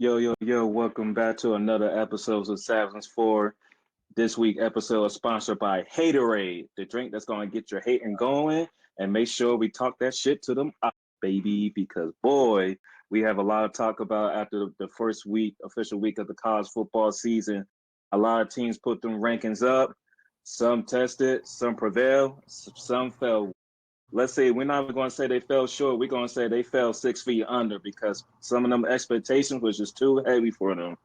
Yo, welcome back to another episode of Savage 4. This week episode is sponsored by Haterade, the drink that's going to get your hating going and make sure we talk that shit to them up, baby, because boy, we have a lot of talk about after the first week, official week of the college football season. A lot of teams put them rankings up. Some tested, some prevailed, some fell. Let's say we're not going to say they fell short. We're going to say they fell 6 feet under because some of them expectations was just too heavy for them.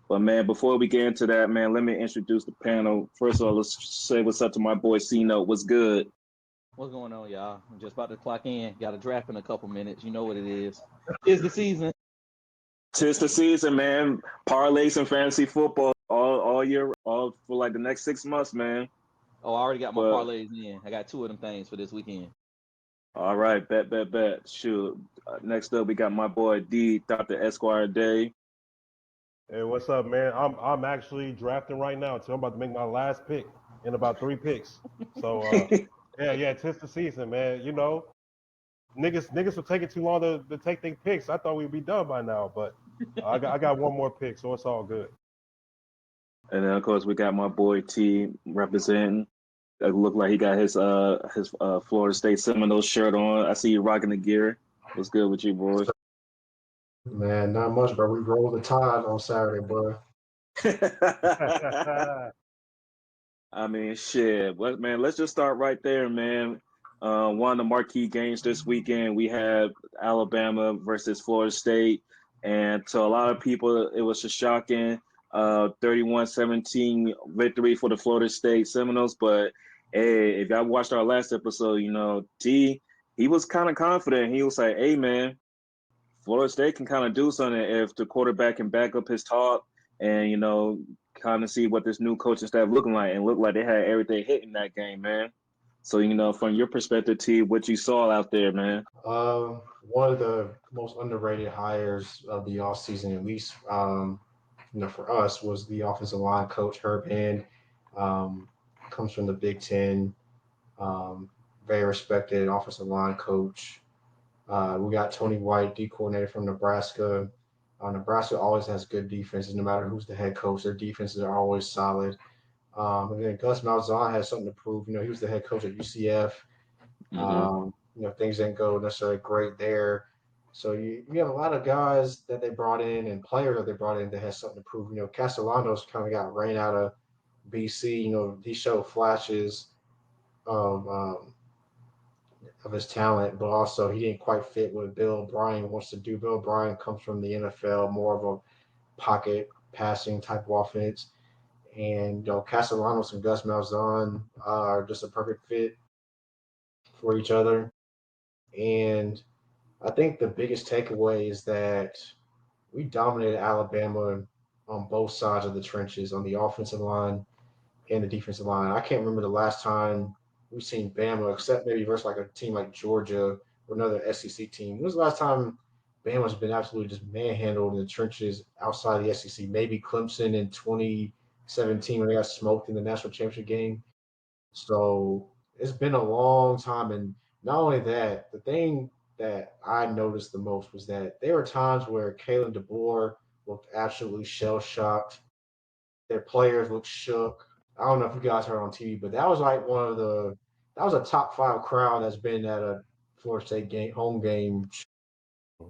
But man, before we get into that, man, let me introduce the panel. First of all, let's say what's up to my boy C Note. What's good? What's going on, y'all? I'm just about to clock in. Got a draft in a couple minutes. You know what it is. It's the season. Tis the season, man. Parlays and fantasy football all year, all for like the next 6 months, man. Oh, I already got my But parlays in. I got two of them things for this weekend. all right, bet. Shoot. Next up, we got my boy D, Dr. Esquire Day. Hey, what's up, man? I'm actually drafting right now. So I'm about to make my last pick in about 3 picks. So yeah, tis the season, man. You know, niggas were taking too long to take their picks. I thought we'd be done by now, but I got one more pick, so it's all good. And then of course we got my boy T representing. It looked like he got his Florida State Seminoles shirt on. I see you rocking the gear. What's good with you, boys? Man, not much, bro. We rolled the tide on Saturday, bro. I mean, shit. But man, let's just start right there, man. One of the marquee games this weekend, we have Alabama versus Florida State. And to a lot of people, it was a shocking 31-17 victory for the Florida State Seminoles. But hey, if y'all watched our last episode, T, he was kind of confident. He was like, hey, man, Florida State can kind of do something if the quarterback can back up his talk and, kind of see what this new coaching staff looking like and look like they had everything hitting that game, man. So, from your perspective, T, what you saw out there, man. One of the most underrated hires of the offseason, at least, for us, was the offensive line coach, Herb Hand. Comes from the Big Ten. Very respected offensive line coach. We got Tony White, D coordinator from Nebraska. Nebraska always has good defenses, no matter who's the head coach. Their defenses are always solid. And then Gus Malzahn has something to prove. He was the head coach at UCF. Things didn't go necessarily great there. So you have a lot of guys that they brought in and players that they brought in that has something to prove. Castellanos kind of got ran out of BC. He showed flashes of his talent, but also he didn't quite fit what Bill O'Brien wants to do. Bill O'Brien comes from the NFL, more of a pocket passing type of offense. And Castellanos and Gus Malzahn are just a perfect fit for each other. And I think the biggest takeaway is that we dominated Alabama on both sides of the trenches, on the offensive line and the defensive line. I can't remember the last time we've seen Bama, except maybe versus like a team like Georgia or another SEC team. When was the last time Bama's been absolutely just manhandled in the trenches outside the SEC? Maybe Clemson in 2017 when they got smoked in the national championship game. So it's been a long time. And not only that, the thing that I noticed the most was that there were times where Kaitlin Dbor looked absolutely shell shocked. Their players looked shook. I don't know if you guys heard on TV, but that was like that was a top 5 crowd that's been at a Florida State home game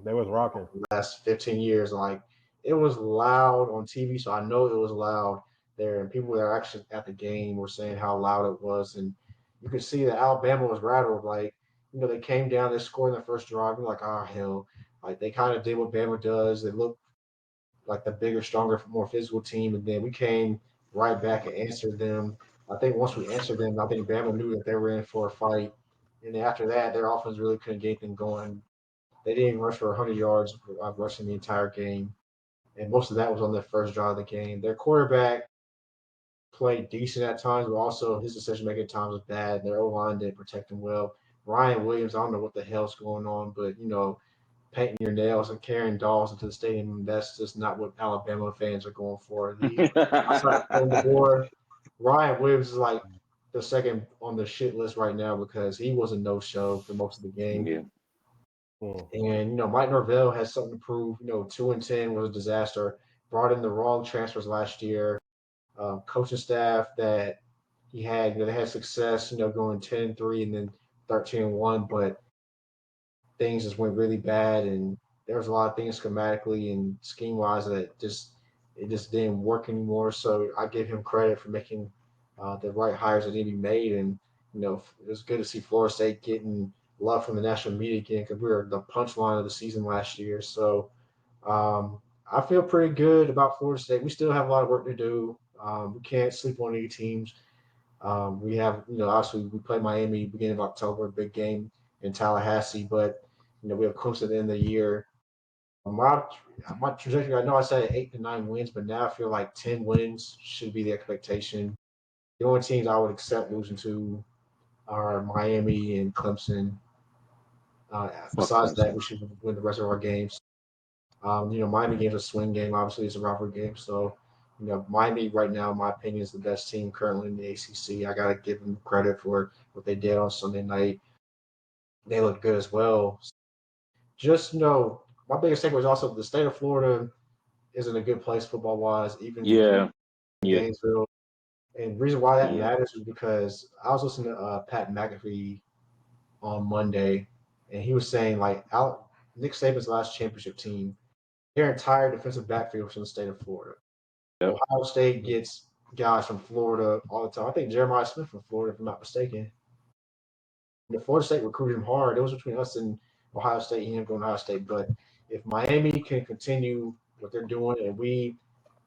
They was rocking. the last 15 years. Like it was loud on TV, so I know it was loud there. And people that are actually at the game were saying how loud it was. And you could see that Alabama was rattled. Like, they came down, they scored in the first drive. You're like, oh, hell. Like they kind of did what Bama does. They looked like the bigger, stronger, more physical team. And then we came right back and answered them. I think once we answered them, I think Bama knew that they were in for a fight. And then after that, their offense really couldn't get anything going. They didn't even rush for 100 yards rushing the entire game. And most of that was on the first drive of the game. Their quarterback played decent at times, but also his decision-making at times was bad. Their O-line didn't protect him well. Ryan Williams, I don't know what the hell's going on, but, painting your nails and carrying dolls into the stadium, that's just not what Alabama fans are going for. Outside of the board, Ryan Williams is like the second on the shit list right now because he was a no-show for most of the game. Yeah. Mm. And Mike Norvell has something to prove. 2-10 was a disaster. Brought in the wrong transfers last year. Coaching staff that he had, they had success, going 10-3 and then 13-1, but things just went really bad, and there was a lot of things schematically and scheme wise that just didn't work anymore. So I give him credit for making the right hires that need to be made, and it was good to see Florida State getting love from the national media again because we were the punchline of the season last year. So I feel pretty good about Florida State. We still have a lot of work to do. We can't sleep on any teams. We have, obviously we play Miami beginning of October, big game in Tallahassee, but we have close to the end of the year. My my trajectory, I know I said 8 to 9 wins, but now I feel like 10 wins should be the expectation. The only teams I would accept losing to are Miami and Clemson. Fuck Besides that, Clemson. we should win the rest of our games. Miami game's a swing game. Obviously, it's a rivalry game. So, Miami right now, in my opinion, is the best team currently in the ACC. I got to give them credit for what they did on Sunday night. They look good as well. Just, my biggest takeaway is also the state of Florida isn't a good place football wise, even Yeah. Yeah. Gainesville. And the reason why that Yeah. matters is because I was listening to Pat McAfee on Monday, and he was saying, like, Nick Saban's last championship team, their entire defensive backfield was from the state of Florida. Yep. Ohio State gets guys from Florida all the time. I think Jeremiah Smith from Florida, if I'm not mistaken. Florida State recruited him hard. It was between us and Ohio State. He ended up going to Ohio State. But if Miami can continue what they're doing and we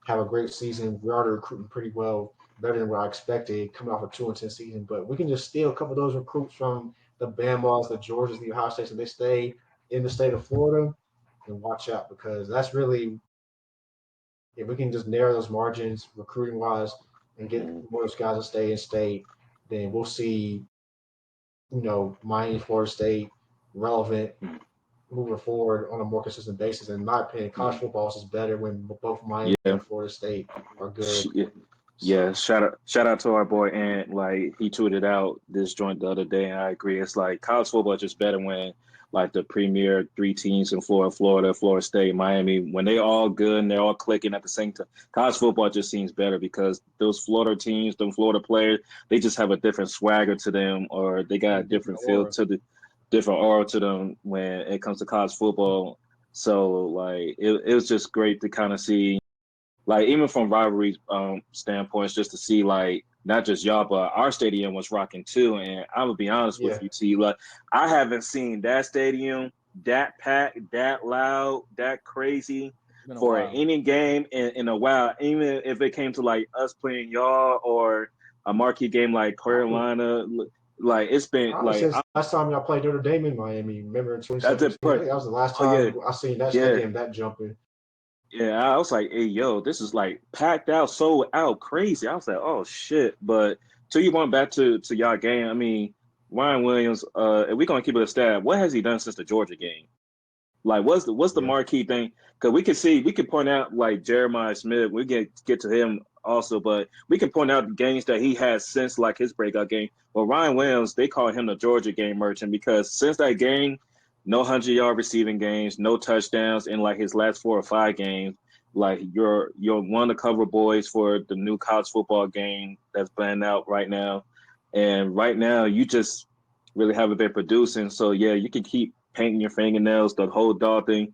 have a great season, we're already recruiting pretty well, better than what I expected coming off a 2-10 season. But we can just steal a couple of those recruits from the Bamas, the Georgias, the Ohio States, and they stay in the state of Florida, and watch out because that's really if we can just narrow those margins recruiting wise and get more of those guys to stay in state, then we'll see, Miami, Florida State relevant moving forward on a more consistent basis. And in my opinion, college football is better when both Miami Yeah. and Florida State are good. Yeah, shout out to our boy Ant. Like he tweeted out this joint the other day, and I agree. It's like college football is just better when like the premier three teams in Florida, Florida State, Miami, when they all good and they're all clicking at the same time. College football just seems better because those Florida teams, them Florida players, they just have a different swagger to them, or they got a different feel to the different aura to them when it comes to college football. So like it was just great to kind of see like even from rivalry standpoints, just to see like not just y'all, but our stadium was rocking too. And I'm gonna be honest with you, T. Like I haven't seen that stadium that packed, that loud, that crazy for any game in a while. Even if it came to like us playing y'all or a marquee game like Carolina, like it's been like since last time y'all played Notre Dame in Miami, remember in 2017? I think that was the last time I seen that stadium that jumping. Yeah, I was like, hey, yo, this is like packed out, sold out, crazy. I was like, oh shit. But till you went back to y'all game, I mean, Ryan Williams, if we're gonna keep it a stat, what has he done since the Georgia game? Like, what's the marquee thing? Because we could point out like Jeremiah Smith, we get to him also, but we can point out the games that he has since like his breakout game. But Ryan Williams, they call him the Georgia game merchant because since that game, no 100-yard receiving games, no touchdowns in like his last 4 or 5 games. Like you're one of the cover boys for the new college football game that's playing out right now, and right now you just really haven't been producing. So yeah, you can keep painting your fingernails, the whole dog thing.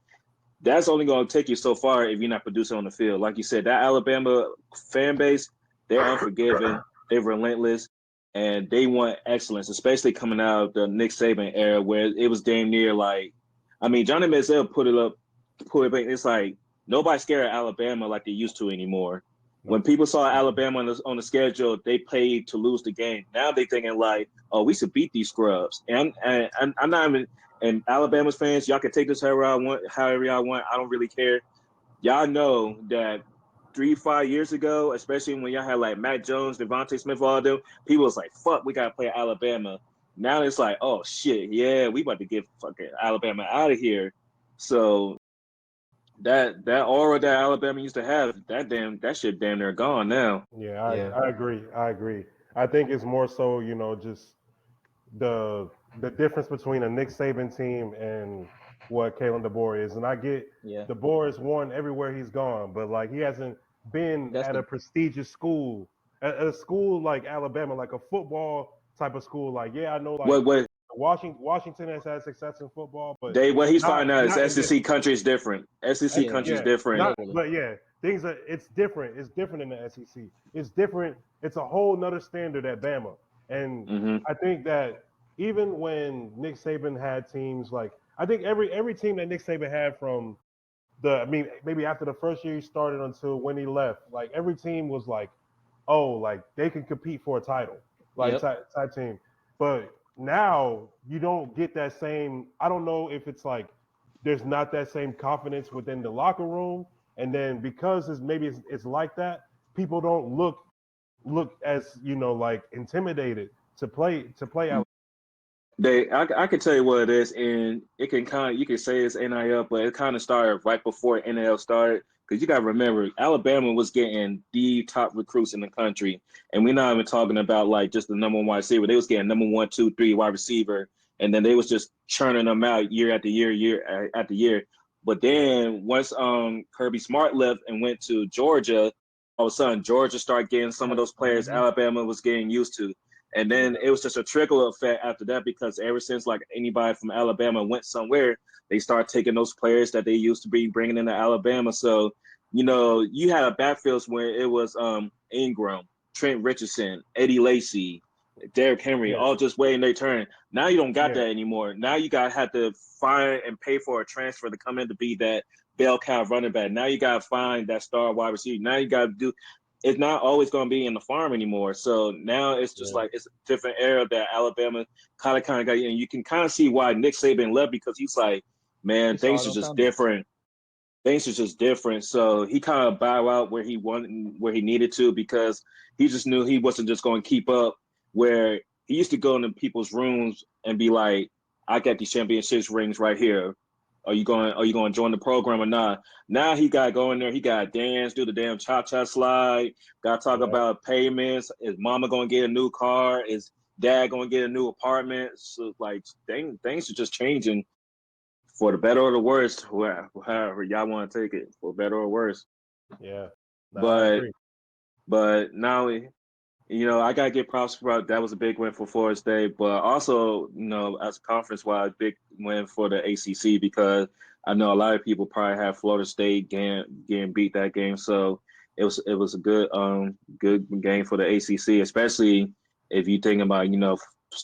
That's only going to take you so far if you're not producing on the field. Like you said, that Alabama fan base, they're unforgiving, they're relentless, and they want excellence, especially coming out of the Nick Saban era where it was damn near like, I mean, Johnny Manziel put it back. It's like nobody's scared of Alabama like they used to anymore. When people saw Alabama on the schedule, they played to lose the game. Now they thinking like, oh, we should beat these scrubs. And I'm not even. And Alabama's fans, y'all can take this however y'all want. I don't really care. Y'all know that 3-5 years ago, especially when y'all had like Matt Jones, Devontae Smith, all them, people was like, fuck, we gotta play Alabama. Now it's like, oh shit, yeah, we about to get fucking Alabama out of here. So that aura that Alabama used to have, that shit damn near gone now. Yeah, I agree. I think it's more so, just the difference between a Nick Saban team and what Kaitlin Dbor is, and I get Yeah, Dbor has won everywhere he's gone, but like he hasn't been that's at a the prestigious school, at a school like Alabama, like a football type of school. Like, yeah, I know like What Washington has had success in football, but what he's not finding out is not in this. SEC country is different. SEC yeah, country is Yeah, different. not totally. but yeah, things are it's different. It's different in the SEC. It's different. It's a whole nother standard at Bama. And Hmm. I think that even when Nick Saban had teams like I think every team that Nick Saban had from I mean maybe after the first year he started until when he left, like every team was like, oh, like they can compete for a title, like Yep. type team. But now you don't get that same. I don't know if it's like there's not that same confidence within the locker room, and then because it's like that, people don't look as like intimidated to play out. I can tell you what it is, and it can kind of you can say it's NIL, but it kind of started right before NIL started. Because you got to remember, Alabama was getting the top recruits in the country, and we're not even talking about like just the number one wide receiver. They was getting number one, two, three wide receiver, and then they was just churning them out year after year, year after year. But then once Kirby Smart left and went to Georgia, all of a sudden Georgia started getting some of those players Mhm. Alabama was getting used to. And then it was just a trickle effect after that because ever since like anybody from Alabama went somewhere, they start taking those players that they used to be bringing into Alabama. So, you had a backfield where it was Ingram, Trent Richardson, Eddie Lacy, Derrick Henry, Yeah, all just waiting their turn. Now you don't got yeah, that anymore. Now you got to have to find and pay for a transfer to come in to be that bell cow running back. Now you got to find that star wide receiver. Now you got to do it's not always going to be in the farm anymore. So now it's just yeah. like it's a different era that Alabama kind of got, and you can kind of see why Nick Saban left because he's like, man, He saw things it are on just coming. different. Things are just different. So he kind of bow out where he wanted, where he needed to because he just knew he wasn't just going to keep up. Where he used to go into people's rooms and be like, "I got these championships rings right here. Are you going to join the program or not?" Now he got to go in there. He got to dance, do the damn cha cha slide. Got to talk Yeah. about payments. Is mama going to get a new car? Is dad going to get a new apartment? So like things are just changing for the better or the worse, however y'all want to take it, for better or worse. Yeah. No, I But agree. now I gotta give props for that was a big win for Florida State, but also as conference wise, big win for the ACC because I know a lot of people probably have Florida State getting beat that game, so it was a good game for the ACC, especially if you think about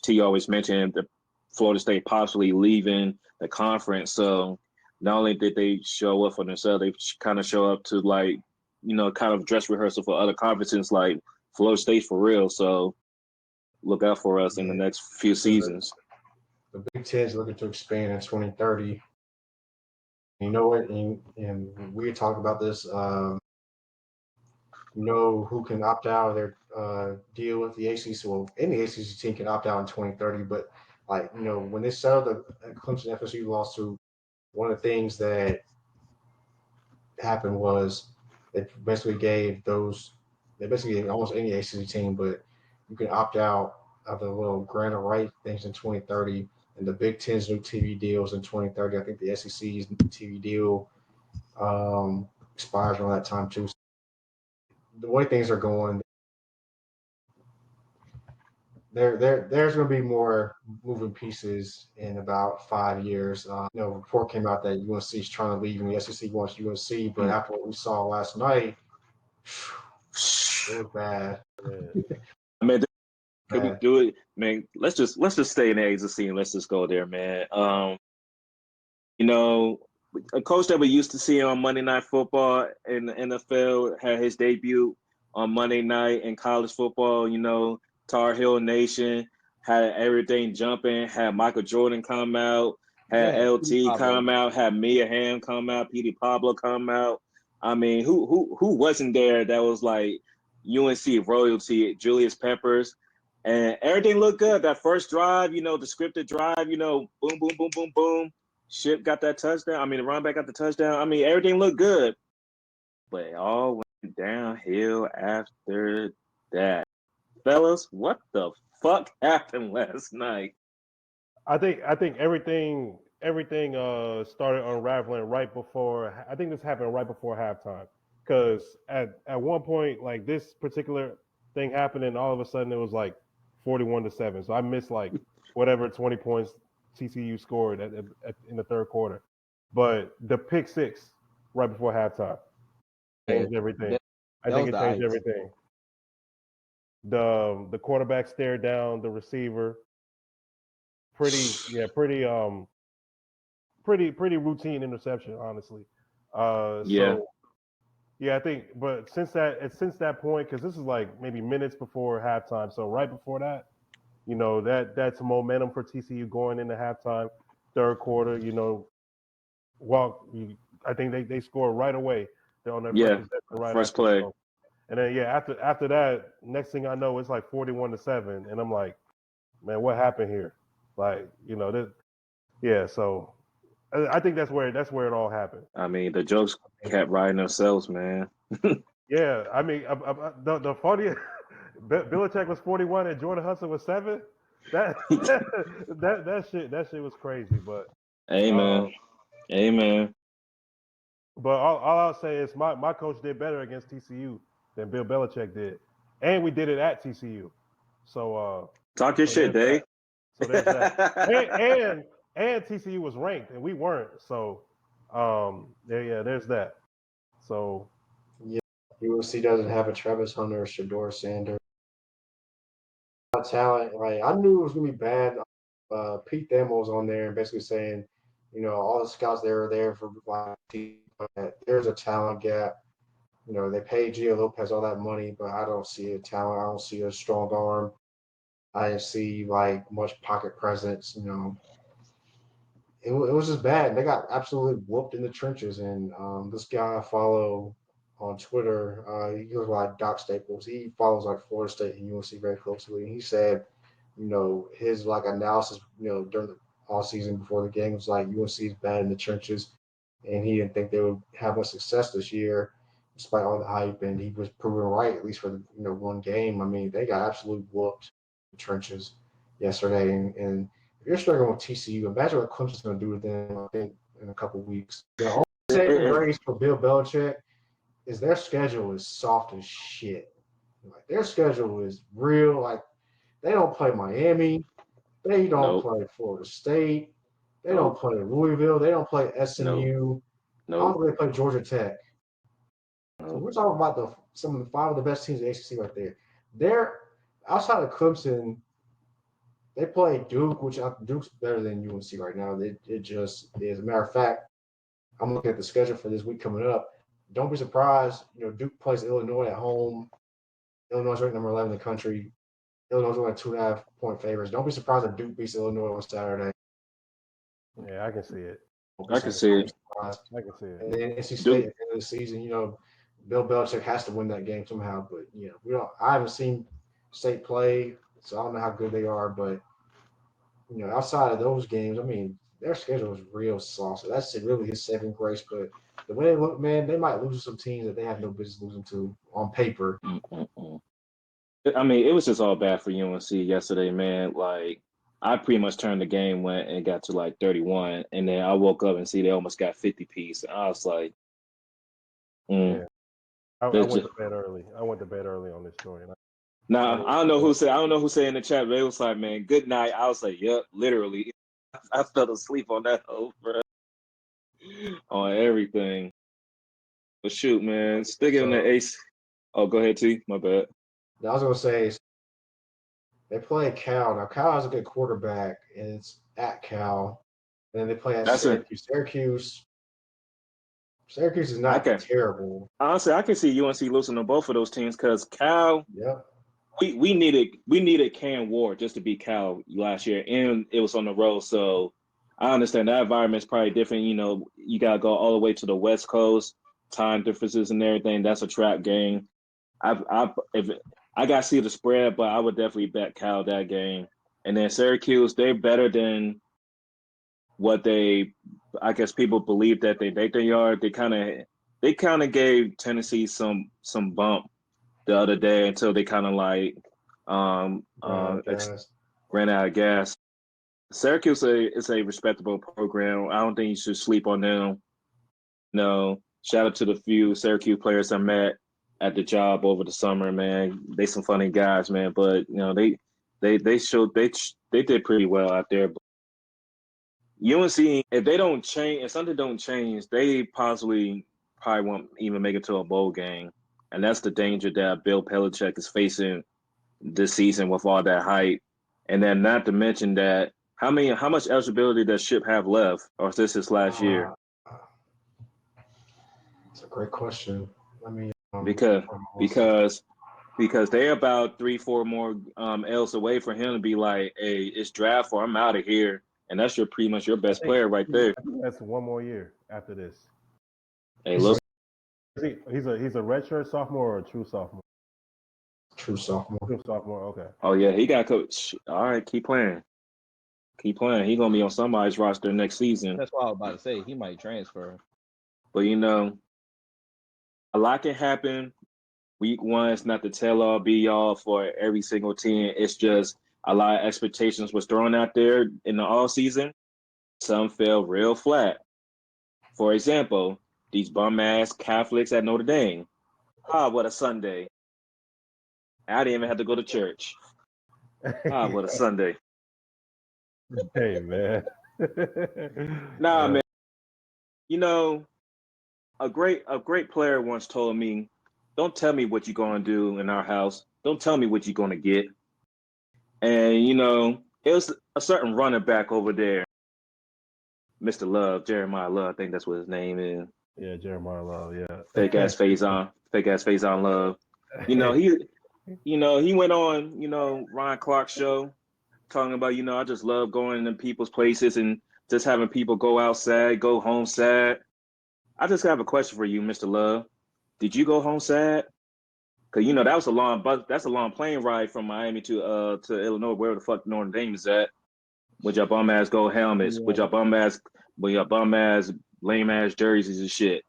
T always mentioned the Florida State possibly leaving the conference, so not only did they show up for themselves, they kind of show up to like kind of dress rehearsal for other conferences like Florida State for real. So look out for us in the Yeah, next few because seasons. the Big Ten is looking to expand in 2030. You know what? And we talked about this. Who can opt out of their deal with the ACC? Well, any ACC team can opt out in 2030. But like when they settled the Clemson FSU lawsuit, one of the things that happened was they basically gave almost any ACC team, but you can opt out of the little grant of right things in 2030, and the Big Ten's new TV deals in 2030. I think the SEC's TV deal expires around that time too. So the way things are going, there's going to be more moving pieces in about 5 years. A report came out that UNC is trying to leave, and the SEC wants UNC, but Mm. after what we saw last night, it was bad. Yeah. I mean, could we Bad. do it, man? Let's just stay in the ACC and let's just go there, man. You know, a coach that we used to see on Monday Night Football in the NFL had his debut on Monday night in college football. Tar Heel Nation had everything jumping. Had Michael Jordan come out. Had Yeah, Petey LT Pablo. come out. Had Mia Hamm come out. Petey Pablo come out. I mean, who wasn't there? That was like UNC royalty. Julius Peppers. And everything looked good. That first drive, the scripted drive, boom, boom, boom, boom, boom. Ship got that touchdown. I mean, the running back got the touchdown. I mean, everything looked good, but it all went downhill after that. Fellas, what the fuck happened last night? I think everything everything started unraveling right before. I think this happened right before halftime. Because at one point, like this particular thing happened, and all of a sudden it was like 41-7. So I missed like whatever 20 points TCU scored in the third quarter. But the pick six right before halftime changed everything. I that think was it the changed ice. everything. The quarterback stared down the receiver. Pretty routine interception, honestly. Yeah. So yeah, I think, but since that point, because this is like maybe minutes before halftime, so right before that, that's momentum for TCU going into halftime, third quarter. I think they score right away. They're on their first Yeah. possession right First after. play. So, and then after that, next thing I know, it's like 41-7, and I'm like, man, what happened here? Like, this, yeah. So I think that's where it all happened. I mean, the jokes kept riding themselves, man. Yeah, I mean, the funny, Belichick was 41 and Jordan Hudson was 7. That that shit was crazy. But Amen. Amen. all I'll say is my coach did better against TCU than Bill Belichick did, and we did it at TCU. So Talk your shit, there's Dave. that. So there's that, and TCU was ranked and we weren't. So there's that. So Yeah, USC doesn't have a Travis Hunter or Shador Sanders. Talent, like I knew it was gonna be bad. Pete Thamel was on there and basically saying, all the scouts they were there for like there's a talent gap. They paid Gio Lopez all that money, but I don't see a talent. I don't see a strong arm. I didn't see like much pocket presence. It was just bad. They got absolutely whooped in the trenches. And this guy I follow on Twitter, he goes like Doc Staples. He follows like Florida State and UNC very closely. And he said, his like analysis, during the all season before the game was like UNC is bad in the trenches, and he didn't think they would have much success this year, despite all the hype. And he was proven right, at least for the one game. I mean, they got absolutely whooped in the trenches yesterday, and if you're struggling with TCU, imagine what Clemson's going to do with them, I think, in a couple weeks. The only saving grace for Bill Belichick is their schedule is soft as shit. Like their schedule is real. Like they don't play Miami, they don't Nope. play Florida State, they Nope. don't play Louisville, they don't play SMU. I don't Nope. think they play Georgia Tech. So Nope. we're talking about some of the 5 of the best teams in the ACC right there. They're outside of Clemson. They play Duke, which Duke's better than UNC right now. It just is. As a matter of fact, I'm looking at the schedule for this week coming up. Don't be surprised. Duke plays Illinois at home. Illinois is ranked number 11 in the country. Illinois is only 2.5-point favorites. Don't be surprised if Duke beats Illinois on Saturday. yeah, I can see it. I can see it. I can see it. And then NC State at the end of the season, Bill Belichick has to win that game somehow. But we don't. I haven't seen State play, so I don't know how good they are. But outside of those games, I mean, their schedule is real soft. So that's really his saving grace. But the way they look, man, they might lose to some teams that they have no business losing to on paper. I mean, it was just all bad for UNC yesterday, man. Like, I pretty much turned the game when it got to like 31, and then I woke up and see they almost got 50 piece. I was like, Yeah. I There's went just- to bed early. I went to bed early on this story. Nah, I don't know who said in the chat, but it was like, man, good night. I was like, yep, literally. I fell asleep on that whole, bro. On everything. But shoot, man, sticking in the ace. Oh, go ahead, T. My bad. I was gonna say they play Cal. Now Cal has a good quarterback, and it's at Cal. And then they play at Syracuse. Syracuse is not terrible. Honestly, I can see UNC losing to both of those teams because Cal. Yep. We needed Cam Ward just to beat Cal last year, and it was on the road. So I understand that environment's probably different. You gotta go all the way to the West Coast, time differences and everything. That's a trap game. If I gotta see the spread, but I would definitely bet Cal that game. And then Syracuse, they're better than what I guess people believe that they are. They kind of gave Tennessee some bump the other day until they kind of like ran out of gas. Syracuse is a respectable program. I don't think you should sleep on them. No, shout out to the few Syracuse players I met at the job over the summer, man. They some funny guys, man. But they showed they did pretty well out there. But UNC, if they don't change, if something don't change, they probably won't even make it to a bowl game, and that's the danger that Bill Belichick is facing this season with all that hype. And then not to mention that how much eligibility does Ship have left, or is this his last year? It's a great question. Let me Because because they're about 3-4 more L's away for him to be like, hey, it's draft or I'm out of here, and that's pretty much your best player right there. I think that's one more year after this. Hey, look, He's a redshirt sophomore or a true sophomore? True sophomore. True sophomore. Okay. oh yeah, he got coach. All right, keep playing. Keep playing. He's gonna be on somebody's roster next season. That's what I was about to say. He might transfer. But a lot can happen. Week 1 is not the tell all be all for every single team. It's just a lot of expectations was thrown out there in the all season. Some fell real flat. For example, these bum ass Catholics at Notre Dame. Ah, what a Sunday. I didn't even have to go to church. Ah, what a Sunday. Hey man. Nah, man. A great player once told me, "Don't tell me what you're gonna do in our house. Don't tell me what you're gonna get." And it was a certain running back over there, Mr. Love, Jeremiah Love. I think that's what his name is. Yeah, Jeremiah Love. Yeah. Fake ass face on Love. He went on Ryan Clark's show talking about I just love going in people's places and just having people go out sad, go home sad. I just have a question for you, Mr. Love. Did you go home sad? Cause that was that's a long plane ride from Miami to Illinois, where the fuck Notre Dame is at. With your bum ass gold helmets, with your bum ass lame ass jerseys and shit.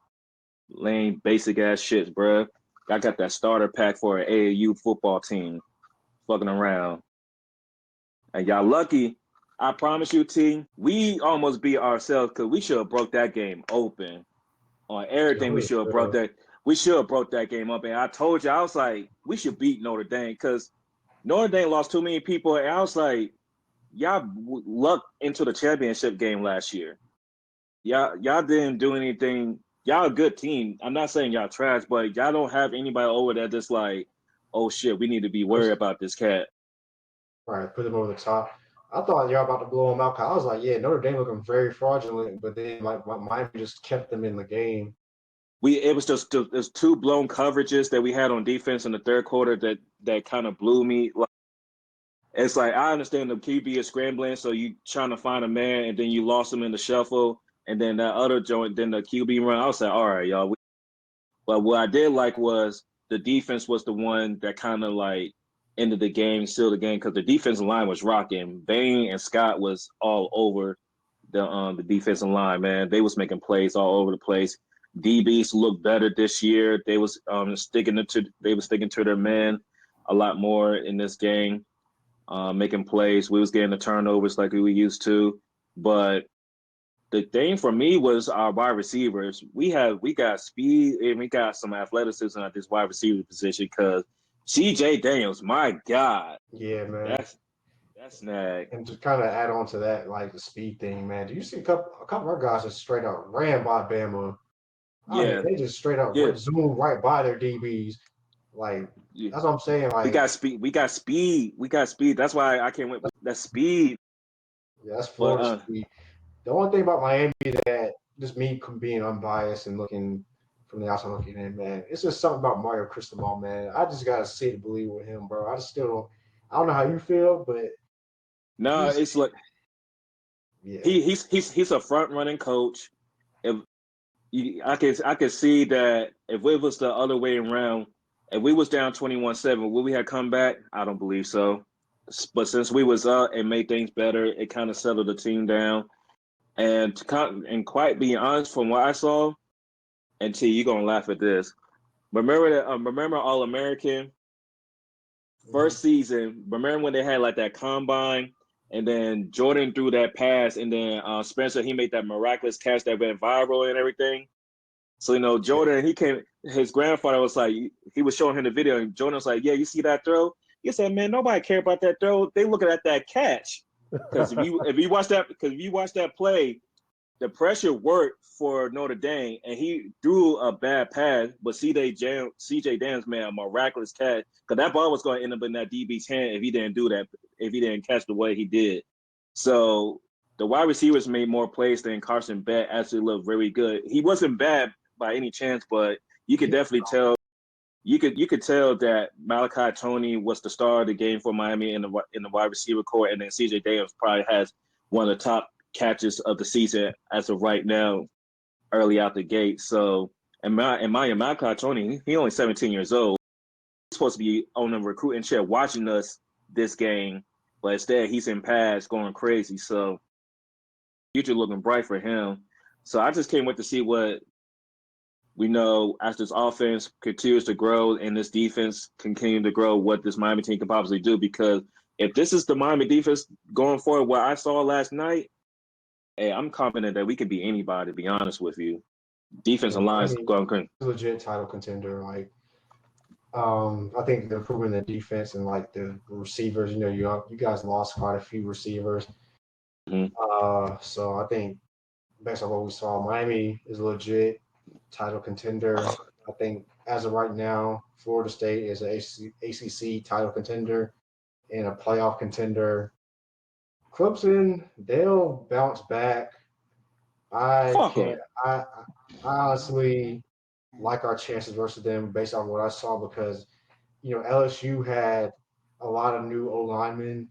Lame basic ass shits, bruh. I got that starter pack for an AAU football team. Fucking around. And y'all lucky. I promise you, T, we almost beat ourselves because we should have broke that game open. On everything, we should have broke that game up. And I told you, I was like, we should beat Notre Dame because Notre Dame lost too many people. And I was like, y'all lucked into the championship game last year. Y'all didn't do anything. Y'all a good team. I'm not saying y'all trash, but y'all don't have anybody over there that's like, oh shit, we need to be worried about this cat. Right, put them over the top. I thought y'all about to blow them out. I was like, yeah, Notre Dame looking very fraudulent, but then Miami just kept them in the game. It was two blown coverages that we had on defense in the third quarter that kind of blew me. It's like I understand the QB is scrambling, so you trying to find a man, and then you lost him in the shuffle, and then that other joint, then the QB run. I was like, all right, y'all. But what I did like was the defense was the one that kind of like ended the game, sealed the game, because the defensive line was rocking. Bain and Scott was all over the defensive line, man. They was making plays all over the place. DBs looked better this year. They was sticking to their men a lot more in this game, making plays. We was getting the turnovers like we used to, but the thing for me was our wide receivers. We got speed and we got some athleticism at this wide receiver position because CJ Daniels, my God. Yeah, man. That's snag. And to kind of add on to that, like the speed thing, man. Do you see a couple of our guys just straight out ran by Bama? Yeah, they just straight out zoomed right by their DBs. Like that's what I'm saying. Like we got speed. That's why I can't wait. That speed. Yeah, that's Florida speed. The only thing about Miami that just me being unbiased and looking from the outside looking in, man, it's just something about Mario Cristobal, man. I just gotta see it to believe with him, bro. I just still don't. I don't know how you feel, but no, it's like he's a front running coach. I can see that if it was the other way around, if we was down 21-7, would we have come back? I don't believe so. But since we was up and made things better, it kind of settled the team down. And quite being honest, from what I saw, and T, you're gonna laugh at this. Remember All American first season. Remember when they had like that combine, and then Jordan threw that pass, and then Spencer, he made that miraculous catch that went viral and everything. So, Jordan, his grandfather was like, he was showing him the video, and Jordan was like, yeah, you see that throw? He said, man, nobody care about that throw. They looking at that catch. Because if you watch that play, the pressure worked for Notre Dame, and he threw a bad pass, but CJ Dams made a miraculous catch, because that ball was going to end up in that DB's hand if he didn't do that, if he didn't catch the way he did. So the wide receivers made more plays than Carson Beck. Actually looked very good. He wasn't bad by any chance, but you could definitely tell. You could tell that Malachi Tony was the star of the game for Miami in the wide receiver core, and then CJ Daniels probably has one of the top catches of the season as of right now, early out the gate. So, and Malachi Tony, he only 17 years old. He's supposed to be on the recruiting chair watching us this game, but instead he's in pads going crazy. So, future looking bright for him. So I just can't wait to see what we know as this offense continues to grow and this defense continue to grow, what this Miami team can possibly do. Because if this is the Miami defense going forward, what I saw last night, hey, I'm confident that we can beat anybody, to be honest with you. Defensive line is going legit title contender. Like, I think the improvement in the defense and like the receivers, you guys lost quite a few receivers. Mm-hmm. So I think based on what we saw, Miami is legit title contender. I think as of right now, Florida State is an ACC title contender and a playoff contender. Clemson, they'll bounce back. I honestly like our chances versus them based on what I saw, because LSU had a lot of new O linemen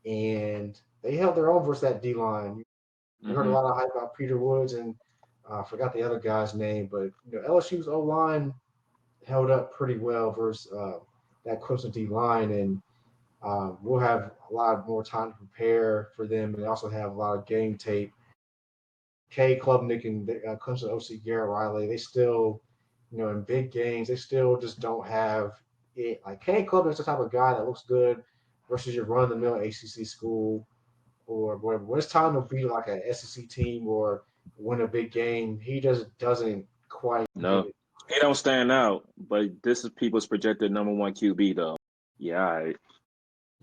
and they held their own versus that D line. You heard a lot of hype about Peter Woods, and I forgot the other guy's name, but LSU's O line held up pretty well versus that Clemson D line, and we'll have a lot more time to prepare for them, and they also have a lot of game tape. Kay Klubnik and Clemson OC Garrett Riley, they still, in big games, they still just don't have it. Like, Kay Klubnik's the type of guy that looks good versus your run-of-the-mill ACC school or whatever. When it's time to be like an SEC team or win a big game, he just doesn't quite No, he don't stand out, but this is people's projected number one QB, though. Yeah, all right.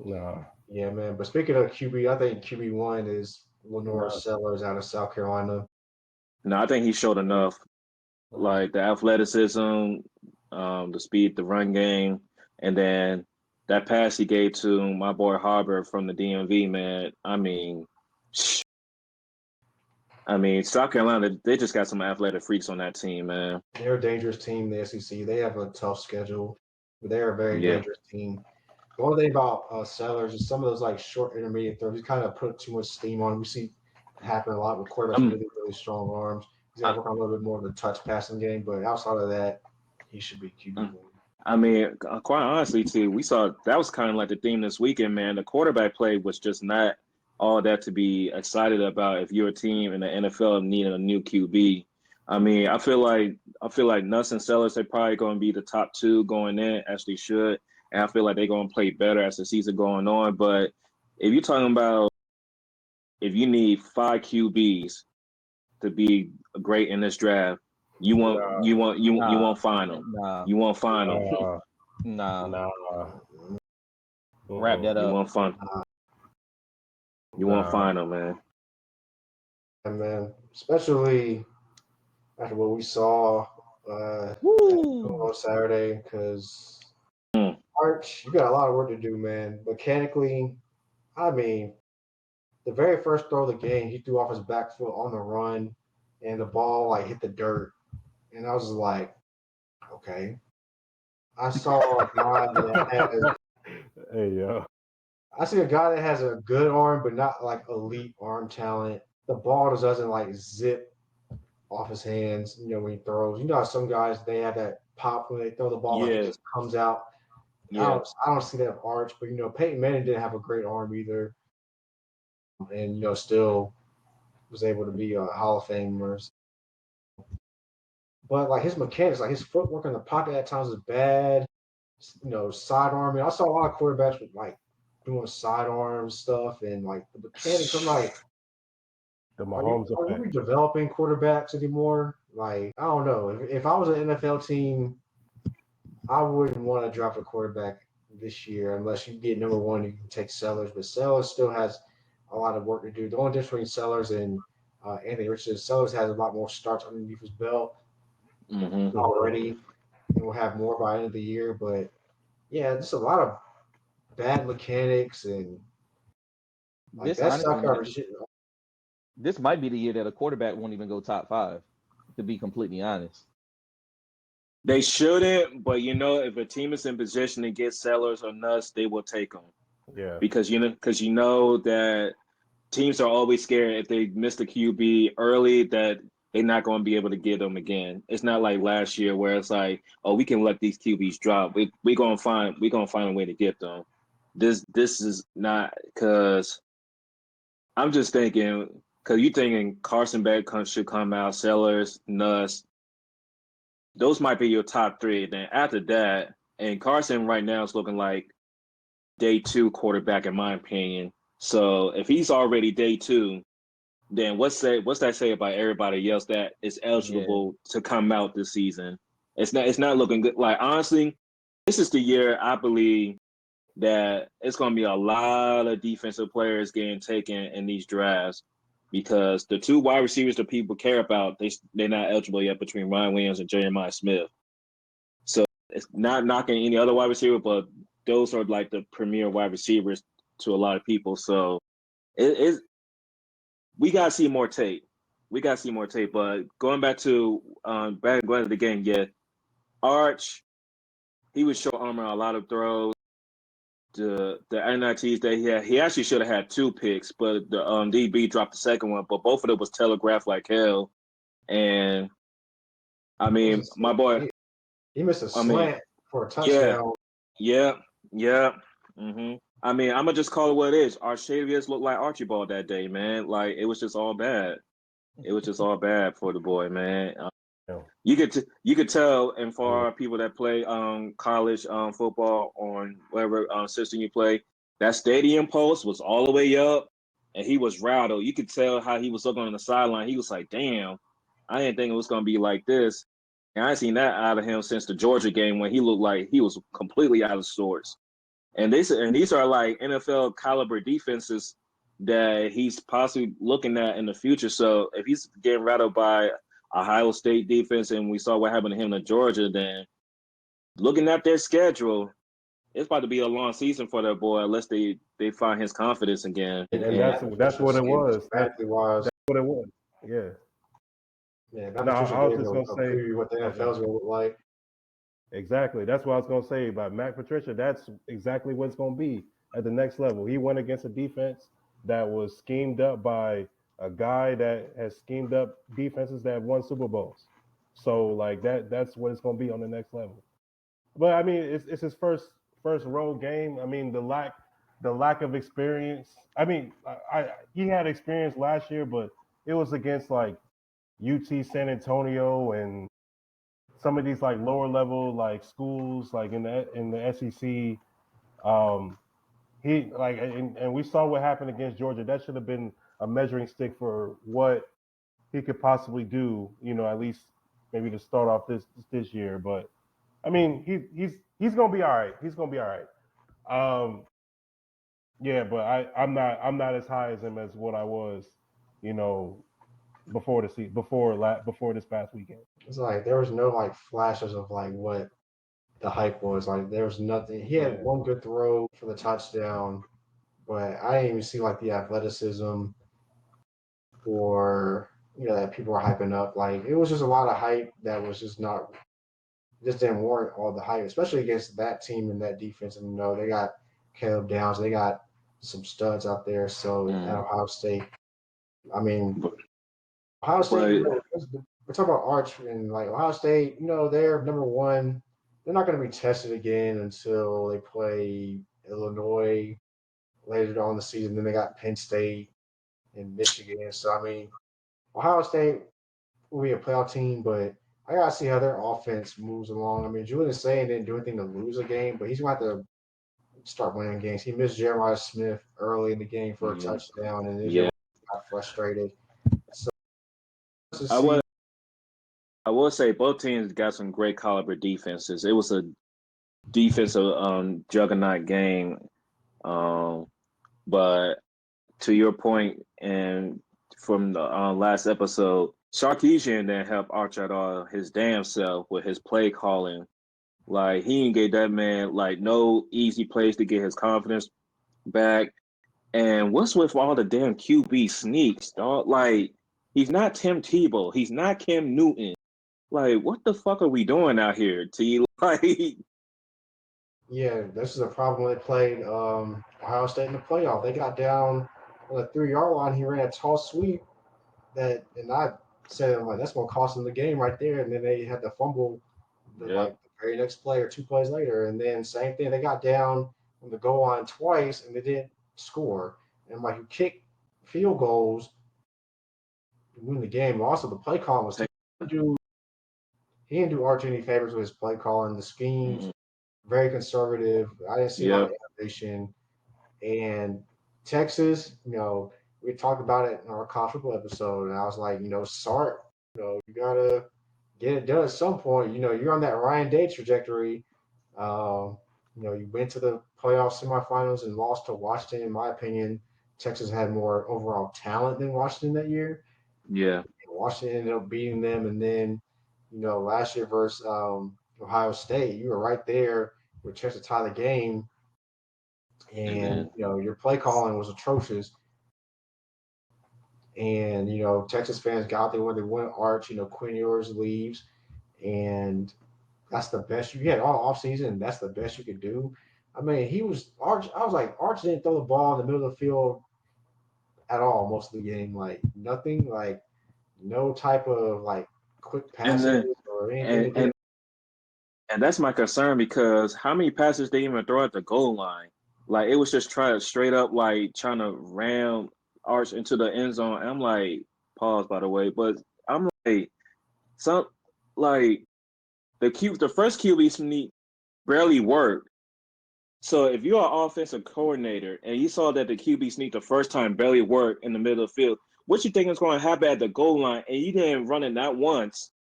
No. Yeah, man. But speaking of QB, I think QB1 is Lenore Sellers out of South Carolina. No, I think he showed enough. Like the athleticism, the speed, the run game, and then that pass he gave to my boy Harbor from the DMV, man. I mean, South Carolina, they just got some athletic freaks on that team, man. They're a dangerous team, the SEC. They have a tough schedule, but they're a very dangerous team. The only thing about Sellers is some of those like short intermediate throws, he kind of put too much steam on. We see happen a lot with quarterbacks with really, really strong arms. He's got to work on a little bit more of the touch passing game, but outside of that, he should be QB1. I mean, quite honestly, too, we saw that was kind of like the theme this weekend, man. The quarterback play was just not all that to be excited about if you're a team in the NFL needing a new QB. I mean, I feel like Nuss and Sellers, they're probably going to be the top two going in, as they should. And I feel like they're going to play better as the season going on. But if you're talking about if you need 5 QBs to be great in this draft, you won't find them. You won't find them. Nah. Wrap that up. You won't find. You won't find them, man. And man, especially after what we saw on Saturday, because Arch, you got a lot of work to do, man. Mechanically, I mean, the very first throw of the game, he threw off his back foot on the run, and the ball like hit the dirt, and I was like, okay. I saw a guy that I see a guy that has a good arm, but not like elite arm talent. The ball just doesn't like zip off his hands, when he throws. How some guys, they have that pop when they throw the ball, like it just comes out. Yeah. I don't see that with Arch, but Peyton Manning didn't have a great arm either, and still was able to be a Hall of Famer. But like his mechanics, like his footwork in the pocket at times is bad. Side arming. I saw a lot of quarterbacks with like doing sidearm stuff and like the mechanics. I'm like, The are you Mahomes are effect. we developing quarterbacks anymore? Like, I don't know. If I was an NFL team, I wouldn't want to draft a quarterback this year unless you get number one. You can take Sellers, but Sellers still has a lot of work to do. The only difference between Sellers and Anthony Richardson, Sellers has a lot more starts underneath his belt Mm-hmm. already, and will have more by the end of the year. But yeah, just a lot of bad mechanics and like This that honestly, stock man, coverage. this might be the year that a quarterback won't even go top 5. To be completely honest. They shouldn't, but if a team is in position to get Sellers or Nuts, they will take them Yeah. because that teams are always scared if they miss the QB early that they're not going to be able to get them again. It's not like last year where it's like, oh, we can let these QBs drop. We gonna find a way to get them. This is not because I'm just thinking because you thinking Carson Beck should come out, Sellers, Nuss. Those might be your top 3. Then after that, and Carson right now is looking like day 2 quarterback in my opinion. So if he's already day 2, then what's that say about everybody else that is eligible to come out this season? It's not looking good. Like honestly, this is the year I believe that it's going to be a lot of defensive players getting taken in these drafts because the 2 wide receivers that people care about they're not eligible yet between Ryan Williams and Jeremiah Smith. So it's not knocking any other wide receiver, but those are like the premier wide receivers to a lot of people. So it we gotta see more tape. But going back to going to the game, yeah, Arch, he was short armor a lot of throws. The NITs that he actually should have had 2 picks, but the DB dropped the second one. But both of them was telegraphed like hell. And I mean, my boy, He missed a I mean, slant for a yeah, touchdown. yeah. I mean, I'm gonna just call it what it is. Archavius looked like Archibald that day, man. Like it was just all bad. It was just all bad for the boy, man. Yeah. You could tell, and for our people that play college football on whatever system you play, that stadium post was all the way up, and he was rattled. You could tell how he was looking on the sideline. He was like, "Damn, I didn't think it was gonna be like this." And I ain't seen that out of him since the Georgia game when he looked like he was completely out of sorts. And these are like NFL caliber defenses that he's possibly looking at in the future. So if he's getting rattled by Ohio State defense, and we saw what happened to him in Georgia, then looking at their schedule, it's about to be a long season for that boy unless they find his confidence again. And Yeah, that's what it was. That's was. what it was. Yeah. Yeah, Matt No, Patricia I was gave just a gonna say. preview what the Okay. NFL is going to look like. Exactly. That's what I was gonna say about Matt Patricia. That's exactly what it's gonna be at the next level. He went against a defense that was schemed up by a guy that has schemed up defenses that have won Super Bowls. So like that's what it's gonna be on the next level. But I mean, it's his first road game. I mean, the lack of experience. I mean, he had experience last year, but it was against like UT San Antonio and some of these like lower level like schools like in the SEC. He like and we saw what happened against Georgia. That should have been a measuring stick for what he could possibly do. At least maybe to start off this year. But I mean, he's gonna be all right. He's gonna be all right. Yeah, but I'm not as high as him as what I was, before before this past weekend. It's like there was no like flashes of like what the hype was. Like there was nothing. He had one good throw for the touchdown, but I didn't even see like the athleticism for that people were hyping up. Like it was just a lot of hype that was just didn't warrant all the hype, especially against that team and that defense. And they got Caleb Downs, they got some studs out there. So at Ohio State, I mean, Ohio State, we're talking about Arch and like Ohio State, they're number one. They're not going to be tested again until they play Illinois later on in the season. Then they got Penn State and Michigan. So, I mean, Ohio State will be a playoff team, but I got to see how their offense moves along. I mean, Julian Sayin didn't do anything to lose a game, but he's going to have to start winning games. He missed Jeremiah Smith early in the game for a touchdown, and then Yeah. got frustrated. So I will say both teams got some great caliber defenses. It was a defensive juggernaut game. But to your point, and from the last episode, Sarkisian didn't help Arch at all his damn self with his play calling. Like, he ain't gave that man like no easy plays to get his confidence back. And what's with all the damn QB sneaks, dog? Like, he's not Tim Tebow. He's not Cam Newton. Like, what the fuck are we doing out here, T? Like, yeah, this is a problem when they played Ohio State in the playoff. They got down on the 3-yard line. He ran a tall sweep and I said, like, that's gonna cost them the game right there. And then they had the fumble like the very next play or 2 plays later. And then same thing, they got down on the goal line twice and they didn't score. And like, you kick field goals, you win the game. Also, the play call was he didn't do Arch any favors with his play calling. The schemes very conservative. I didn't see a lot of innovation. And Texas, we talked about it in our college football episode, and I was like, Sark, you gotta get it done at some point. You're on that Ryan Day trajectory. You went to the playoff semifinals and lost to Washington. In my opinion, Texas had more overall talent than Washington that year. Yeah. Washington ended up beating them, and then, last year versus Ohio State, you were right there with a chance to tie the game, and your play calling was atrocious. And Texas fans got there when they won Arch. Quinn Ewers leaves, and that's the best you had all offseason. That's the best you could do. I mean, he was Arch. I was like, Arch didn't throw the ball in the middle of the field at all most of the game. Like, nothing. Like, no type of like quick passes or anything. And that's my concern, because how many passes they even throw at the goal line? Like, it was just straight up like trying to ram Arch into the end zone. And I'm like, pause by the way, but I'm like, the first QB sneak barely worked. So if you're an offensive coordinator and you saw that the QB sneak the first time barely worked in the middle of the field, what you think is going to happen at the goal line? And you didn't run it not once,